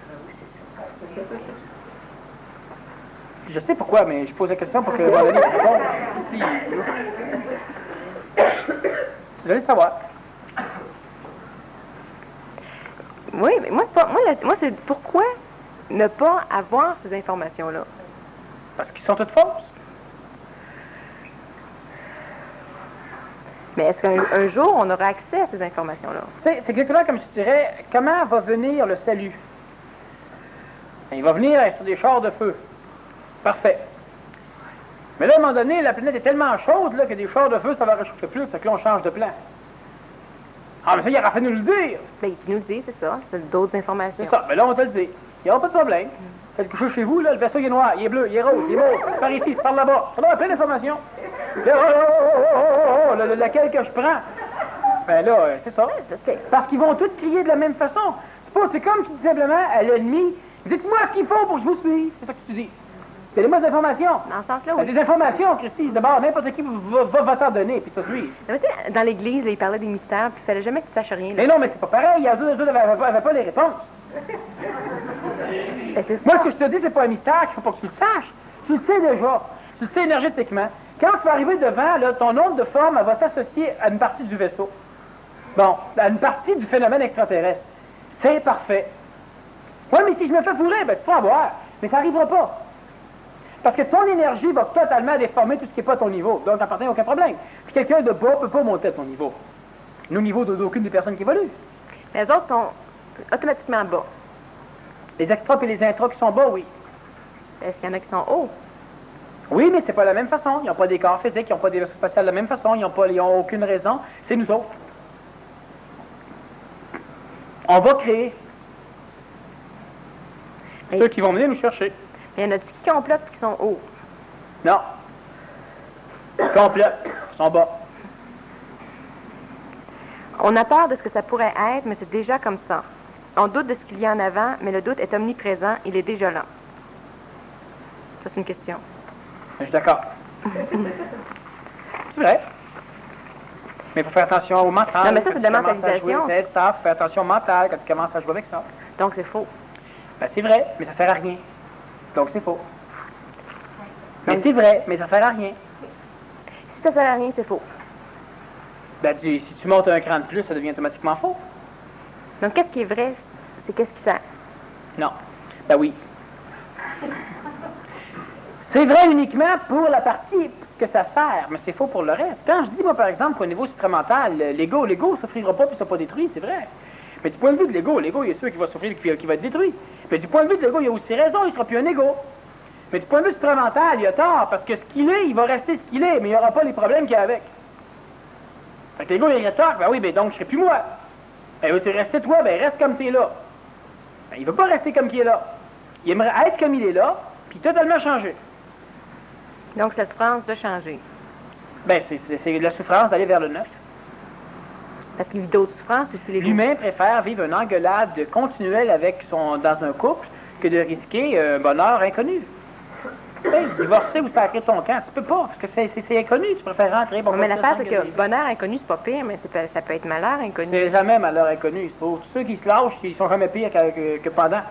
Je sais pourquoi, mais je pose la question pour que Valérie réponde. Vous allez savoir. Oui, mais moi, c'est pas... Moi, c'est pourquoi ne pas avoir ces informations-là? Parce qu'ils sont toutes fausses. Mais est-ce qu'un jour, on aura accès à ces informations-là? C'est exactement comme je dirais, comment va venir le salut? Il va venir sur des chars de feu. Parfait. Mais là, à un moment donné, la planète est tellement chaude là, que des chars de feu, ça va réchauffer plus, fait que là, on change de plan. Ah, mais ça, il aura fait nous le dire. Bien, il nous le dit, c'est ça. C'est d'autres informations. C'est ça. Mais là, on te le dit. Il n'y aura pas de problème. Faites coucher chez vous, là, le vaisseau, il est noir, il est bleu, il est rose, il est mauve. C'est par ici, c'est par là-bas. Ça doit plein d'informations. Laquelle que je prends? Ben là, c'est ça. Parce qu'ils vont tous crier de la même façon. C'est comme tu dis simplement à l'ennemi, dites-moi ce qu'il faut pour que je vous suive. C'est ça que tu dis. Donnez-moi des informations. Dans ce sens-là, oui. Des informations, Christy. D'abord, n'importe qui va t'en donner, puis ça suit. Mais tu sais, dans l'Église, là, ils parlaient des mystères, puis il fallait jamais que tu saches rien. Là. Mais non, mais c'est pas pareil. Les autres n'avaient pas les réponses. Ben, Moi, ce que je te dis, c'est pas un mystère qu'il faut pas que tu le saches. Tu le sais déjà. Tu le sais énergétiquement. Quand tu vas arriver devant, là, ton onde de forme, elle va s'associer à une partie du vaisseau. Bon, à une partie du phénomène extraterrestre. C'est parfait. Oui, mais si je me fais fourrer, ben, tu peux en voir. Mais ça n'arrivera pas. Parce que ton énergie va totalement déformer tout ce qui n'est pas à ton niveau. Donc, ça n'appartient à aucun problème. Puis quelqu'un de bas ne peut pas monter à ton niveau. Au niveau d'aucune des personnes qui évoluent. Les autres sont automatiquement bas. Les extras et les intras qui sont bas, oui. Est-ce qu'il y en a qui sont hauts? Oui, mais c'est pas la même façon. Ils n'ont pas des corps physiques, ils n'ont pas des vaisseaux spatials de la même façon, ils n'ont aucune raison. C'est nous autres. On va créer. Et ceux qui vont venir nous chercher. Il y en a-tu qui complotent et qui sont hauts? Non. Complète. Ils sont bas. On a peur de ce que ça pourrait être, mais c'est déjà comme ça. On doute de ce qu'il y a en avant, mais le doute est omniprésent, il est déjà là. Ça, c'est une question. Je suis d'accord. C'est vrai. Mais il faut faire attention au mental. Non, mais ça, c'est de la mentalisation. C'est ça, faut faire attention au mental quand tu commences à jouer avec ça. Donc, c'est faux. Ben, c'est vrai, mais ça sert à rien. Donc, c'est faux. Mais c'est vrai, mais ça sert à rien. Si ça sert à rien, c'est faux. Ben, si tu montes un cran de plus, ça devient automatiquement faux. Donc, qu'est-ce qui est vrai? C'est qu'est-ce qui sert? Non. Ben oui. C'est vrai uniquement pour la partie que ça sert, mais c'est faux pour le reste. Quand je dis, moi, par exemple, qu'au niveau supramental, l'ego ne souffrira pas puis ne sera pas détruit, c'est vrai. Mais du point de vue de l'ego, il est sûr qu'il va souffrir et qu'il va être détruit. Mais du point de vue de l'ego, il y a aussi raison, il ne sera plus un ego. Mais du point de vue supramental, il a tort, parce que ce qu'il est, il va rester ce qu'il est, mais il n'y aura pas les problèmes qu'il y a avec. Fait que l'ego, il a tort, ben oui, ben donc je ne serai plus moi. Ben, veux-tu rester toi? Ben reste comme tu es là. Ben, il ne veut pas rester comme il est là. Il aimerait être comme il est là, puis totalement changer. Donc, c'est la souffrance de changer. Ben, c'est la souffrance d'aller vers le neuf. Parce qu'il vit d'autres souffrances aussi, les L'humain préfère vivre une engueulade continuelle dans un couple que de risquer un bonheur inconnu. Hey, divorcer ou sacrer ton camp, tu peux pas, parce que c'est inconnu, tu préfères rentrer. Bon, mais l'affaire, c'est que bonheur inconnu, c'est pas pire, mais ça peut être malheur inconnu. C'est jamais malheur inconnu. Tous ceux qui se lâchent, ils sont jamais pires que pendant.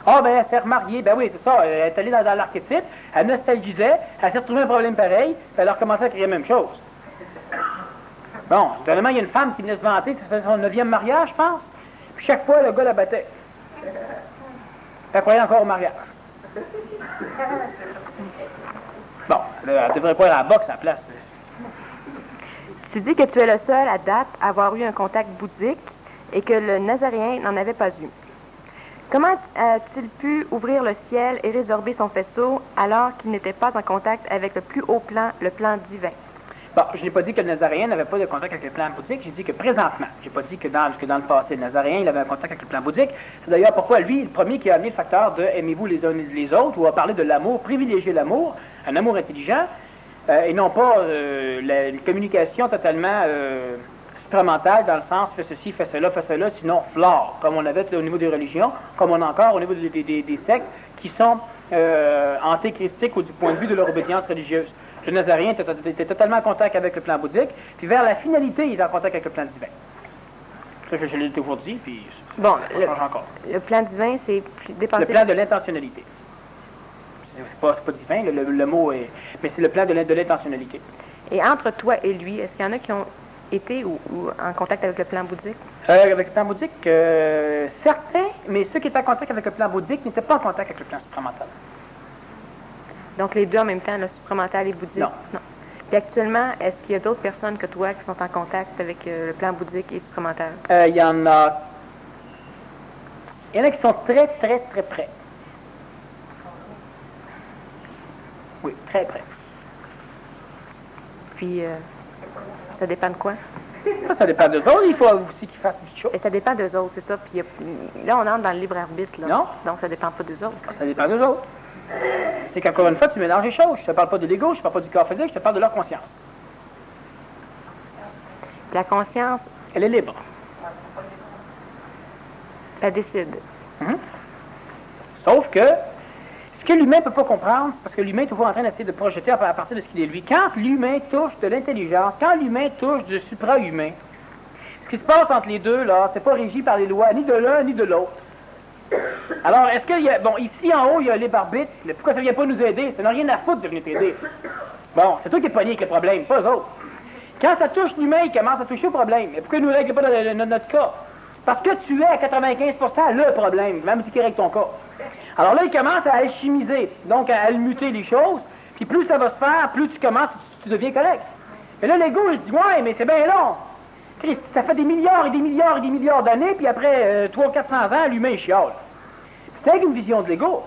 Ah, ben, elle s'est remariée, ben oui, c'est ça, elle est allée dans l'archétype, elle nostalgisait, elle s'est retrouvée un problème pareil, puis elle a recommencé à créer la même chose. Bon, évidemment, il y a une femme qui venait se vanter, c'est son 9e mariage, je pense, puis chaque fois, le gars la battait. Elle croyait encore au mariage. Bon, elle devrait pas aller à la boxe à la place. Tu dis que tu es le seul à date à avoir eu un contact bouddhique et que le Nazaréen n'en avait pas eu. Comment a-t-il pu ouvrir le ciel et résorber son faisceau alors qu'il n'était pas en contact avec le plus haut plan, le plan divin? Bon, je n'ai pas dit que le Nazaréen n'avait pas de contact avec le plan bouddhique, j'ai dit que présentement. Je n'ai pas dit que dans le passé, le Nazaréen, il avait un contact avec le plan bouddhique. C'est d'ailleurs pourquoi lui, le premier qui a amené le facteur de aimez-vous les uns les autres, ou a parlé de l'amour, privilégier l'amour, un amour intelligent, et non pas une communication totalement supramentale dans le sens fais ceci, fais cela, sinon flore, comme on avait au niveau des religions, comme on a encore au niveau des sectes qui sont antéchristiques ou du point de vue de leur obédience religieuse. Le Nazaréen était totalement en contact avec le plan bouddhique, puis vers la finalité, il est en contact avec le plan divin. Ça, je l'ai toujours dit, puis bon, ça change encore. Le plan divin, c'est dépassé. Le plan de l'intentionnalité. C'est pas divin, le mot est... Mais c'est le plan de l'intentionnalité. Et entre toi et lui, est-ce qu'il y en a qui ont été ou en contact avec le plan bouddhique? Avec le plan bouddhique, certains, mais ceux qui étaient en contact avec le plan bouddhique n'étaient pas en contact avec le plan supramental. Donc les deux en même temps, le supramental et le bouddhique? Non. Puis actuellement, est-ce qu'il y a d'autres personnes que toi qui sont en contact avec le plan bouddhique et supramental? Il y en a qui sont très, très, très près. Oui, très près. Puis, ça dépend de quoi? Ça dépend d'eux autres. Il faut aussi qu'ils fassent des choses. Et ça dépend d'eux autres, c'est ça. Puis là, on entre dans le libre arbitre. Là. Non. Donc, ça dépend pas d'eux autres. Ça dépend d'eux autres. C'est qu'encore une fois, tu mélanges les choses. Je te parle pas de l'ego, je te parle pas du corps physique, je te parle de leur conscience. La conscience, Elle est libre. elle décide. Sauf que ce que l'humain ne peut pas comprendre, c'est parce que l'humain est toujours en train d'essayer de projeter à partir de ce qu'il est lui. Quand l'humain touche de l'intelligence, quand l'humain touche du supra-humain, ce qui se passe entre les deux, là, c'est pas régi par les lois ni de l'un ni de l'autre. Alors, est-ce qu'il y a... Bon, ici, en haut, il y a un libre arbitre, mais pourquoi ça ne vient pas nous aider? Ça n'a rien à foutre de venir t'aider. Bon, c'est toi qui es pogné avec le problème, pas eux autres. Quand ça touche l'humain, il commence à toucher au problème. Mais pourquoi il ne nous règle pas dans notre cas? Parce que tu es à 95% le problème, même si tu règles ton cas. Alors là, il commence à alchimiser, donc à muter les choses, puis plus ça va se faire, plus tu commences, tu deviens correct. Et là, l'ego, il se dit, ouais, mais c'est bien long. Christ, ça fait des milliards et des milliards et des milliards d'années, puis après 300-400 ans, l'humain, il chiale. C'est avec une vision de l'ego.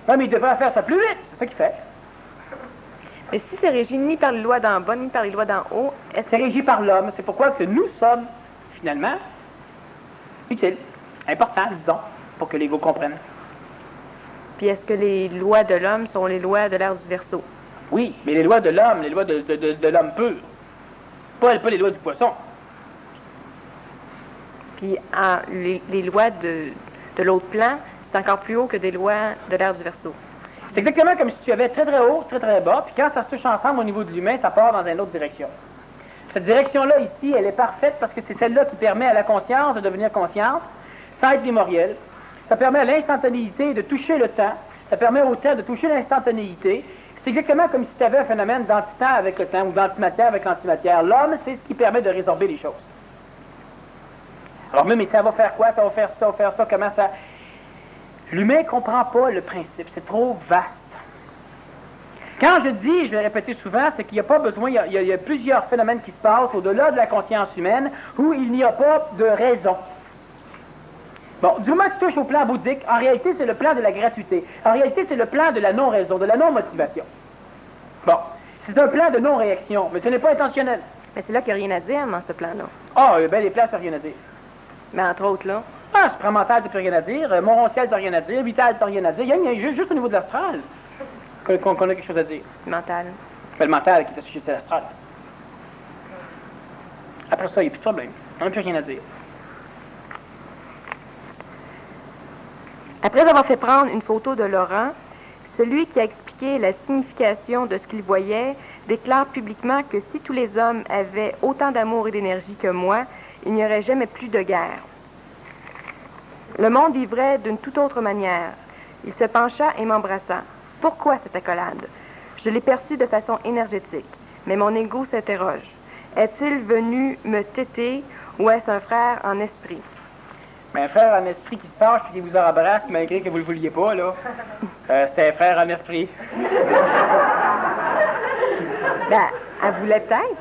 Non, mais il devrait faire ça plus vite, c'est ça qu'il fait. Mais si c'est régi ni par les lois d'en bas, ni par les lois d'en haut, est-ce que... C'est régi par l'homme, c'est pourquoi que nous sommes, finalement, utiles, importants, disons, pour que l'ego comprenne. Puis est-ce que les lois de l'homme sont les lois de l'ère du Verseau? Oui, mais les lois de l'homme, les lois de l'homme pur. Pas les lois du poisson. Puis les lois de l'autre plan, c'est encore plus haut que des lois de l'ère du Verseau. C'est exactement comme si tu avais très très haut, très très bas, puis quand ça se touche ensemble au niveau de l'humain, ça part dans une autre direction. Cette direction-là, ici, elle est parfaite parce que c'est celle-là qui permet à la conscience de devenir consciente. sans être mémoriel. Ça permet à l'instantanéité de toucher le temps. Ça permet au temps de toucher l'instantanéité. C'est exactement comme si tu avais un phénomène d'antitemps avec le temps ou d'antimatière avec l'antimatière. L'homme, c'est ce qui permet de résorber les choses. Alors, mais ça va faire quoi? Ça va faire ça, ça va faire ça, comment ça... L'humain ne comprend pas le principe, c'est trop vaste. Quand je dis, je vais répéter souvent, c'est qu'il n'y a pas besoin, il y a plusieurs phénomènes qui se passent au-delà de la conscience humaine où il n'y a pas de raison. Bon, du moment que tu touches au plan bouddhique, en réalité, c'est le plan de la gratuité. En réalité, c'est le plan de la non-raison, de la non-motivation. Bon, c'est un plan de non-réaction, mais ce n'est pas intentionnel. Mais c'est là qu'il n'y a rien à dire dans ce plan-là. Ah, ben les plans, ça n'a rien à dire. Mais entre autres, là. Ah, supramental, tu n'as rien à dire. Morontial, tu n'as rien à dire. Vital, tu n'as rien à dire. Il y a juste au niveau de l'astral qu'on a quelque chose à dire. Mental. Ben, le mental qui est associé à l'astral. Après ça, il n'y a plus de problème. On n'a plus rien à dire. Après avoir fait prendre une photo de Laurent, celui qui a expliqué la signification de ce qu'il voyait déclare publiquement que si tous les hommes avaient autant d'amour et d'énergie que moi, il n'y aurait jamais plus de guerre. Le monde vivrait d'une toute autre manière. Il se pencha et m'embrassa. Pourquoi cette accolade? Je l'ai perçu de façon énergétique, mais mon ego s'interroge. Est-il venu me téter ou est-ce un frère en esprit? Mais un frère en esprit qui se fâche et qui vous embrasse malgré que vous ne le vouliez pas, là. C'était un frère en esprit. Ben, elle voulait peut-être.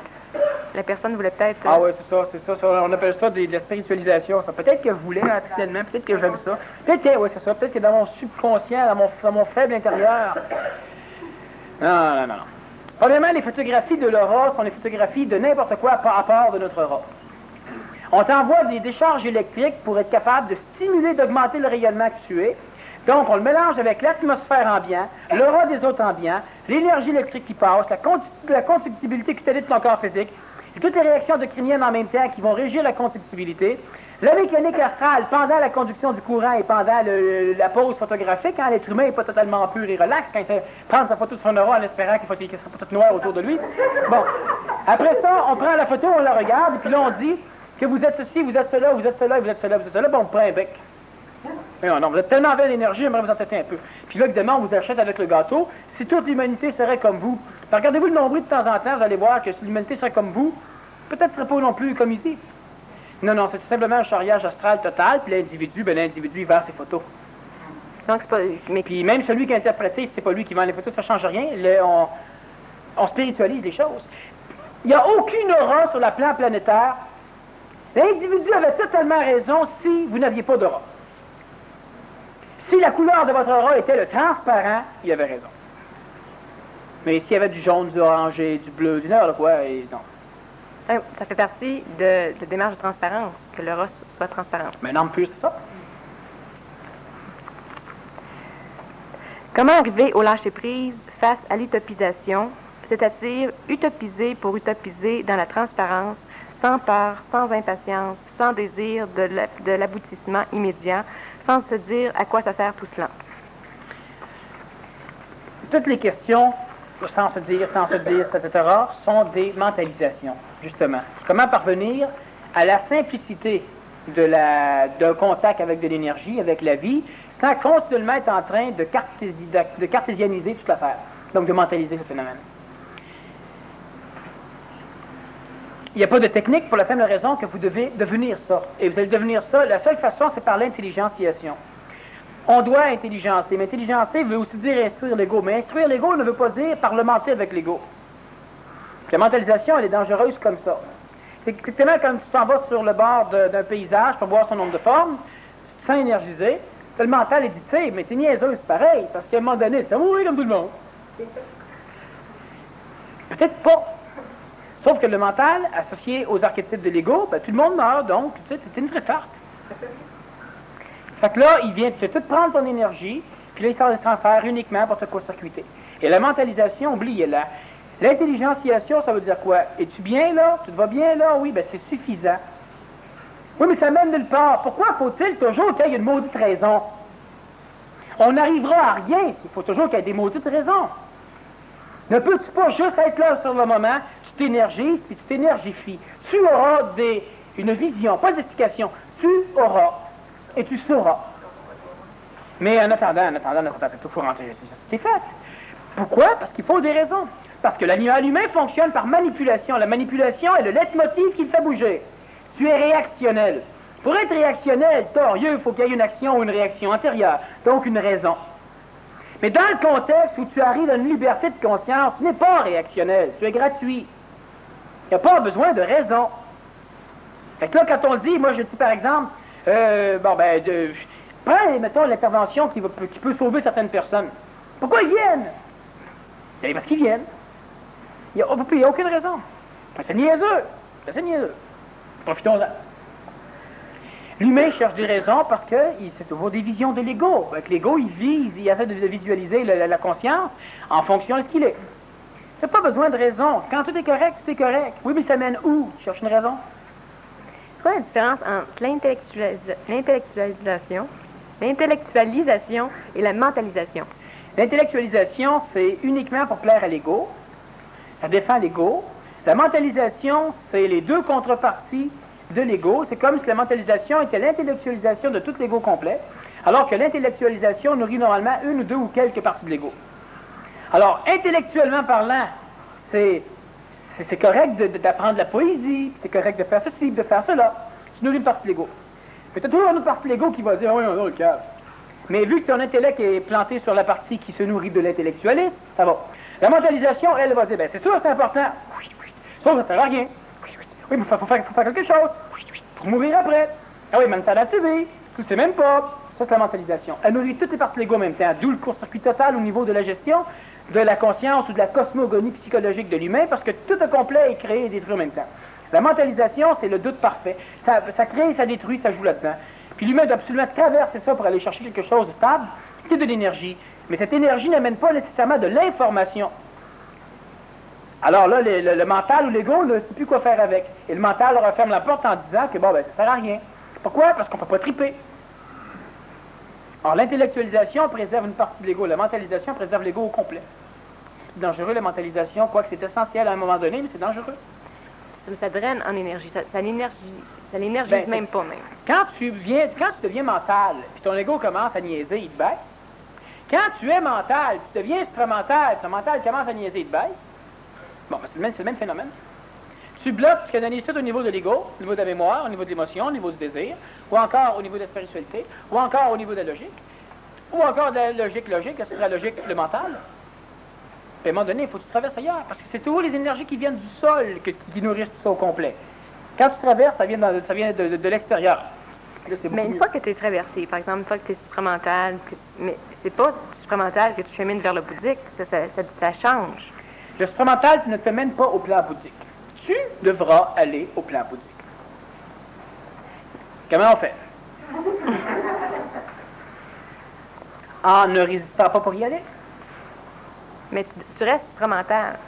La personne voulait peut-être... Ah oui, c'est ça. On appelle ça de la spiritualisation. Ça. Peut-être que je voulais, actuellement, peut-être que j'aime ça. Peut-être que, oui, c'est ça. Peut-être que dans mon subconscient, dans mon faible intérieur... Non. Premièrement, les photographies de l'aura sont les photographies de n'importe quoi par rapport de notre aura. On t'envoie des décharges électriques pour être capable de stimuler, d'augmenter le rayonnement que tu es. Donc, on le mélange avec l'atmosphère ambiante, l'aura des autres ambiants, l'énergie électrique qui passe, la conductibilité cutanées de ton corps physique, et toutes les réactions endocriniennes en même temps qui vont régir la conductibilité. La mécanique astrale pendant la conduction du courant et pendant la pause photographique, quand l'être humain n'est pas totalement pur et relax, quand il fait prendre sa photo de son aura en espérant qu'il ne sera pas tout noir autour de lui. Bon, après ça, on prend la photo, on la regarde, et puis là, on dit que vous êtes ceci, vous êtes cela, vous êtes cela, vous êtes cela, vous êtes cela, bon, on prend un bec. Mais non, vous êtes tellement belle d'énergie, j'aimerais vous en têter un peu. Puis là, évidemment, on vous achète avec le gâteau. Si toute l'humanité serait comme vous, regardez-vous le nombril de temps en temps, vous allez voir que si l'humanité serait comme vous, peut-être ne serait pas non plus comme ici. Non, c'est tout simplement un charriage astral total, puis l'individu, il vend ses photos. Donc, c'est pas... Mais... Puis même celui qui a interprété, si c'est pas lui qui vend les photos, ça ne change rien. On spiritualise les choses. Il n'y a aucune aura sur la plan planétaire. L'individu avait totalement raison si vous n'aviez pas d'aura. Si la couleur de votre aura était le transparent, il avait raison. Mais s'il y avait du jaune, du orangé, du bleu, du nord, quoi, et non. Ça fait partie de la démarche de transparence, que l'aura soit transparente. Mais non plus, c'est ça. Comment arriver au lâcher-prise face à l'utopisation, c'est-à-dire utopiser pour utopiser dans la transparence, sans peur, sans impatience, sans désir de l'aboutissement immédiat, sans se dire à quoi ça sert tout cela? Toutes les questions, sans se dire, etc., sont des mentalisations, justement. Comment parvenir à la simplicité d'un contact avec de l'énergie, avec la vie, sans continuellement être en train de cartésianiser toute l'affaire, donc de mentaliser ce phénomène. Il n'y a pas de technique pour la simple raison que vous devez devenir ça. Et vous allez devenir ça, la seule façon, c'est par l'intelligentiation. On doit intelligencer, mais intelligencer veut aussi dire instruire l'ego. Mais instruire l'ego ne veut pas dire parlementer avec l'ego. La mentalisation, elle est dangereuse comme ça. C'est exactement comme tu t'en vas sur le bord d'un paysage pour voir son nombre de formes, tu te sens énergisé, le mental est dit, tu sais, mais t'es niaiseuse pareil, parce qu'à un moment donné, tu vas mourir comme tout le monde. Peut-être pas. Sauf que le mental, associé aux archétypes de l'ego, ben, tout le monde meurt, donc, tu sais, c'est une vraie tarte. Fait que là, il vient te tout prendre ton énergie, puis là, il s'en transfère uniquement pour te court-circuiter. Et la mentalisation, oubliez-la. L'intelligentiation, ça veut dire quoi? Es-tu bien là? Tu te vas bien là? Oui, ben c'est suffisant. Oui, mais ça mène nulle part. Pourquoi faut-il toujours qu'il y ait une maudite raison? On n'arrivera à rien s'il faut toujours qu'il y ait des maudites raisons. Ne peux-tu pas juste être là sur le moment, tu t'énergises, puis tu t'énergifies. Tu auras une vision, pas d'explication. Tu auras et tu sauras. Mais en attendant, il faut rentrer, c'est fait. Pourquoi? Parce qu'il faut des raisons. Parce que l'animal humain fonctionne par manipulation. La manipulation est le leitmotiv qui le fait bouger. Tu es réactionnel. Pour être réactionnel, torieux, il faut qu'il y ait une action ou une réaction antérieure, donc une raison. Mais dans le contexte où tu arrives à une liberté de conscience, tu n'es pas réactionnel, tu es gratuit. Il n'y a pas besoin de raison. Fait que là, quand on dit, moi je dis par exemple, prends, mettons, l'intervention qui peut sauver certaines personnes. Pourquoi ils viennent? Bien, parce qu'ils viennent. Il n'y a aucune raison. C'est niaiseux. C'est niaiseux. Profitons-en. L'humain cherche des raisons parce que c'est toujours des visions de l'ego. Avec l'ego, il essaie de visualiser la conscience en fonction de ce qu'il est. Tu n'as pas besoin de raison. Quand tout est correct, tout est correct. Oui, mais ça mène où? Tu cherches une raison? C'est quoi la différence entre l'intellectualisation et la mentalisation? L'intellectualisation, c'est uniquement pour plaire à l'ego. Ça défend l'ego. La mentalisation, c'est les deux contreparties de l'ego. C'est comme si la mentalisation était l'intellectualisation de tout l'ego complet, alors que l'intellectualisation nourrit normalement une ou deux ou quelques parties de l'ego. Alors, intellectuellement parlant, c'est correct d'apprendre la poésie, c'est correct de faire ceci, de faire cela. Tu nourris une partie de l'ego. Mais tu as toujours une autre partie de l'ego qui va dire, oui, non, le cave. Mais vu que ton intellect est planté sur la partie qui se nourrit de l'intellectualisme, ça va. La mentalisation, elle va dire, ben c'est sûr, c'est important. Ça ne sert à rien. Oui, mais il faut faire quelque chose. Pour mourir après. Ah oui, mais ça d'activer. Tu ne sais même pas. Ça, c'est la mentalisation. Elle nourrit toutes les parties de l'ego en même temps. D'où le court-circuit total au niveau de la gestion de la conscience ou de la cosmogonie psychologique de l'humain, parce que tout est complet est créé et détruit en même temps. La mentalisation, c'est le doute parfait. Ça crée, ça détruit, ça joue là-dedans. Puis l'humain doit absolument traverser ça pour aller chercher quelque chose de stable, qui est de l'énergie. Mais cette énergie n'amène pas nécessairement de l'information. Alors là, le mental ou l'ego ne sait plus quoi faire avec. Et le mental leur ferme la porte en disant que bon, ben ça sert à rien. Pourquoi? Parce qu'on ne peut pas triper. Alors l'intellectualisation préserve une partie de l'ego, la mentalisation préserve l'ego au complet. C'est dangereux la mentalisation, quoique c'est essentiel à un moment donné, mais c'est dangereux. Ça draine en énergie, ça l'énergise Ben, même pas même. Quand tu deviens mental, puis ton ego commence à niaiser, il te baisse. Quand tu es mental, tu deviens supramental, puis ton mental commence à niaiser, il te baisse. Bon, ben, c'est le même phénomène. Tu bloques, tu canalises tout au niveau de l'ego, au niveau de la mémoire, au niveau de l'émotion, au niveau du désir, ou encore au niveau de la spiritualité, ou encore au niveau de la logique, ou encore de la logique, est-ce que la logique, le mental? À un moment donné, il faut que tu traverses ailleurs, parce que c'est toujours les énergies qui viennent du sol qui nourrissent tout ça au complet. Quand tu traverses, ça vient de l'extérieur. Là, Mais une fois que tu es traversé, par exemple, une fois que tu es supramental, mais c'est pas supramental que tu chemines vers le bouddhique, ça change. Le supramental ne te mène pas au plan bouddhique. Tu devras aller au plan bouddhique. Comment on fait? En ne résistant pas pour y aller? Mais tu restes supramental.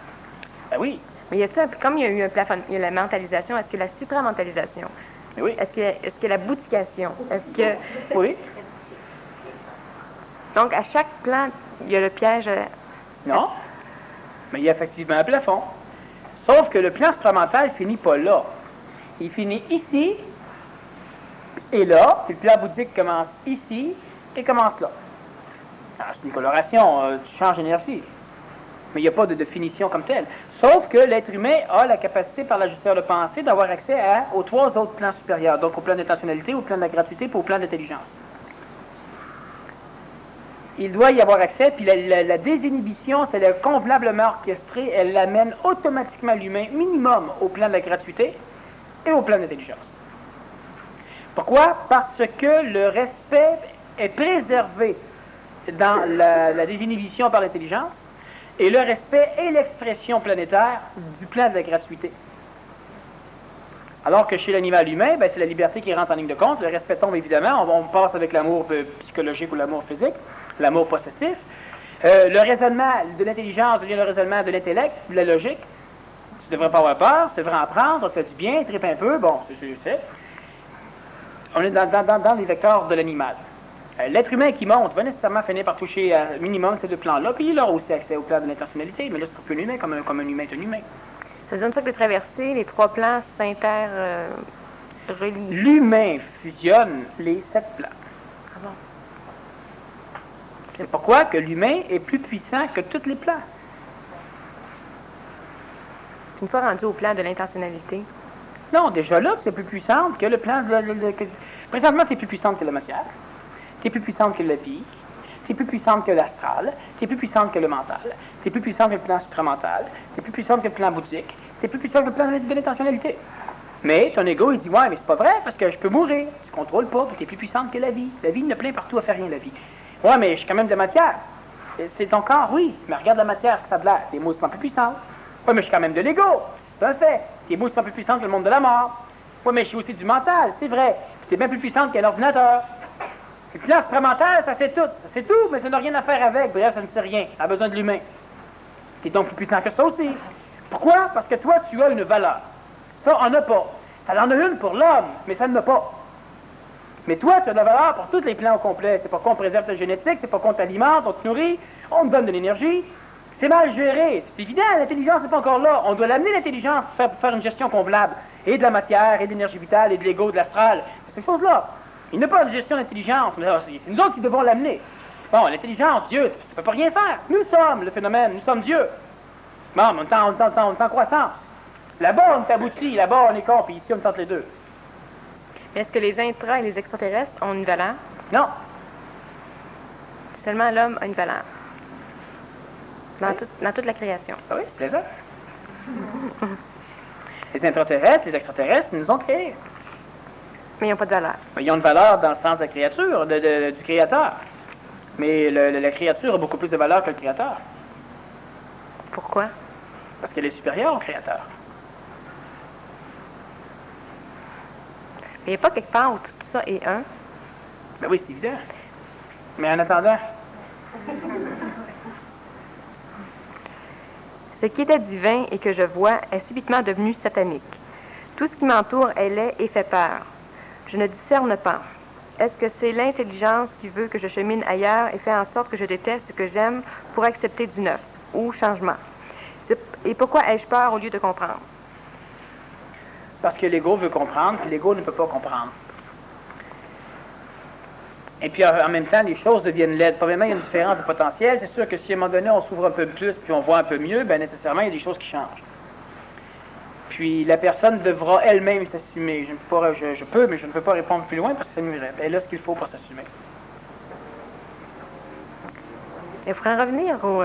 Ben oui. Mais comme il y a eu un plafond, il y a la mentalisation, est-ce que la supramentalisation? Ben oui. Est-ce que la bouddhication? Est-ce que... Oui. Donc, à chaque plan, il y a le piège... Non. Mais il y a effectivement un plafond. Sauf que le plan supramental finit pas là. Il finit ici et là. Puis le plan bouddhique commence ici et commence là. Alors, c'est une coloration. Tu changes d'énergie. Mais il n'y a pas de définition comme telle. Sauf que l'être humain a la capacité, par l'ajusteur de pensée, d'avoir accès aux trois autres plans supérieurs. Donc au plan d'intentionnalité, au plan de la gratuité, puis au plan d'intelligence. Il doit y avoir accès, puis la désinhibition, c'est convenablement orchestrée, elle amène automatiquement l'humain minimum au plan de la gratuité et au plan d'intelligence. Pourquoi? Parce que le respect est préservé dans la désinhibition par l'intelligence, et le respect est l'expression planétaire du plan de la gratuité. Alors que chez l'animal humain, ben, c'est la liberté qui rentre en ligne de compte, le respect tombe évidemment, on passe avec l'amour psychologique ou l'amour physique, l'amour possessif. Le raisonnement de l'intelligence devient le raisonnement de l'intellect, de la logique. Tu devrais pas avoir peur, tu devrais en prendre, ça fait du bien, tripe un peu, bon, c'est. On est dans les vecteurs de l'animal. L'être humain qui monte va nécessairement finir par toucher à minimum ces deux plans-là, puis il aura aussi accès au plan de l'intentionnalité, mais là, c'est plus un humain comme un humain est un humain. Ça veut dire que de traverser, les trois plans s'inter-relient. L'humain fusionne les 7 plans. bon. C'est pourquoi que l'humain est plus puissant que tous les plans. Une fois rendu au plan de l'intentionnalité, Non, déjà là, c'est plus puissante que le plan présentement, c'est plus puissante que la matière. C'est plus puissante que la vie. C'est plus puissante que l'astral. C'est plus puissante que le mental. C'est plus puissant que le plan supramental. C'est plus puissant que le plan bouddhique. C'est plus puissant que le plan de l'intentionnalité. Mais ton ego, il dit, ouais, mais c'est pas vrai, parce que je peux mourir. Tu contrôles pas, puis t'es plus puissante que la vie. La vie ne plaint partout, elle fait rien, la vie. Ouais, mais je suis quand même de matière. C'est ton corps, oui. Mais regarde la matière, ça a l'air. Tes mots sont plus puissants. Ouais, mais je suis quand même de l'ego. C'est un fait. Tes mots sont plus puissants que le monde de la mort. Ouais, mais je suis aussi du mental, c'est vrai. Puis t'es bien plus puissante qu'un ordinateur. Le plan supramental, ça sait tout. Ça sait tout, mais ça n'a rien à faire avec. Bref, ça ne sait rien. Ça a besoin de l'humain. T'es donc plus puissant que ça aussi. Pourquoi? Parce que toi, tu as une valeur. Ça, on n'a pas. Ça en a une pour l'homme, mais ça ne l'a pas. Mais toi, tu as de la valeur pour tous les plans au complet. C'est pour qu'on préserve ta génétique, c'est pour qu'on t'alimente, on te nourrit, on te donne de l'énergie. C'est mal géré. C'est évident, l'intelligence n'est pas encore là. On doit l'amener, l'intelligence, pour faire une gestion convenable. Et de la matière, et de l'énergie vitale, et de l'ego, de l'astral. C'est ces choses-là. Il n'y a pas de gestion d'intelligence. C'est nous autres qui devons l'amener. Bon, l'intelligence, Dieu, ça ne peut pas rien faire. Nous sommes le phénomène, nous sommes Dieu. Bon, on est en croissance. Là-bas, on est abouti, là-bas, on est con, puis ici, on est entre les deux. est-ce que les intra et les extraterrestres ont une valeur? Non. Seulement l'homme a une valeur. Dans, Oui. dans toute la création. Ah oui, c'est plaisant. Les intraterrestres, les extraterrestres, ils nous ont créés. Mais ils n'ont pas de valeur. Ils ont une valeur dans le sens de la créature, du créateur. Mais la créature a beaucoup plus de valeur que le créateur. Pourquoi? Parce qu'elle est supérieure au créateur. Il n'y a pas quelque part où tout ça est un. Ben oui, c'est évident. Mais en attendant, Ce qui était divin et que je vois est subitement devenu satanique. Tout ce qui m'entoure est laid et fait peur. Je ne discerne pas. Est-ce que c'est l'intelligence qui veut que je chemine ailleurs et fait en sorte que je déteste ce que j'aime pour accepter du neuf ou changement? Et pourquoi ai-je peur au lieu de comprendre? parce que l'ego veut comprendre, puis l'ego ne peut pas comprendre. Et puis en même temps, les choses deviennent laides. Probablement, il y a une différence de potentiel. C'est sûr que si à un moment donné, on s'ouvre un peu plus, puis on voit un peu mieux, bien nécessairement, il y a des choses qui changent. Puis la personne devra elle-même s'assumer. Je peux, mais je ne peux pas répondre plus loin parce que ça nuirait. Elle a ce qu'il faut pour s'assumer. Il faudrait en revenir au...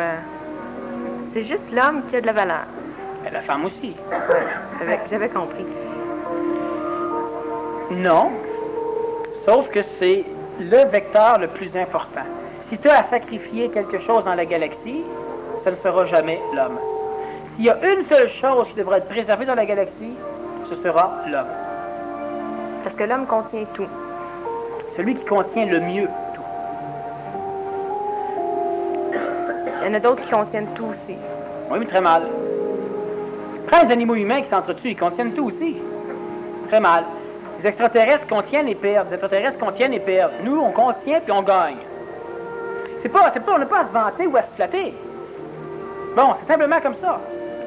c'est juste l'homme qui a de la valeur. Et la femme aussi. J'avais compris. Non, sauf que c'est le vecteur le plus important. Si tu as à sacrifier quelque chose dans la galaxie, ça ne sera jamais l'homme. S'il y a une seule chose qui devra être préservée dans la galaxie, ce sera l'homme. Parce que l'homme contient tout. Celui qui contient le mieux tout. Il y en a d'autres qui contiennent tout aussi. Oui, mais très mal. Prends les animaux humains qui s'entretuent, ils contiennent tout aussi. Très mal. Les extraterrestres contiennent et perdent. Les extraterrestres contiennent et perdent. Nous, on contient puis on gagne. On n'a pas à se vanter ou à se flatter. Bon, c'est simplement comme ça.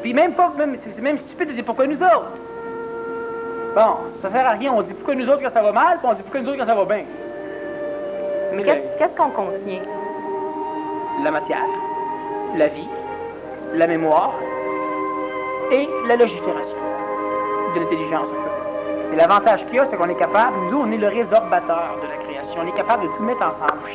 Puis c'est même stupide de dire pourquoi nous autres. Bon, ça sert à rien. On dit pourquoi nous autres quand ça va mal, puis on dit pourquoi nous autres quand ça va bien. Mais qu'est-ce qu'on contient? La matière, la vie, la mémoire et la légifération de l'intelligence. Et l'avantage qu'il y a, c'est qu'on est capable, nous, on est le résorbateur de la création. On est capable de tout mettre ensemble.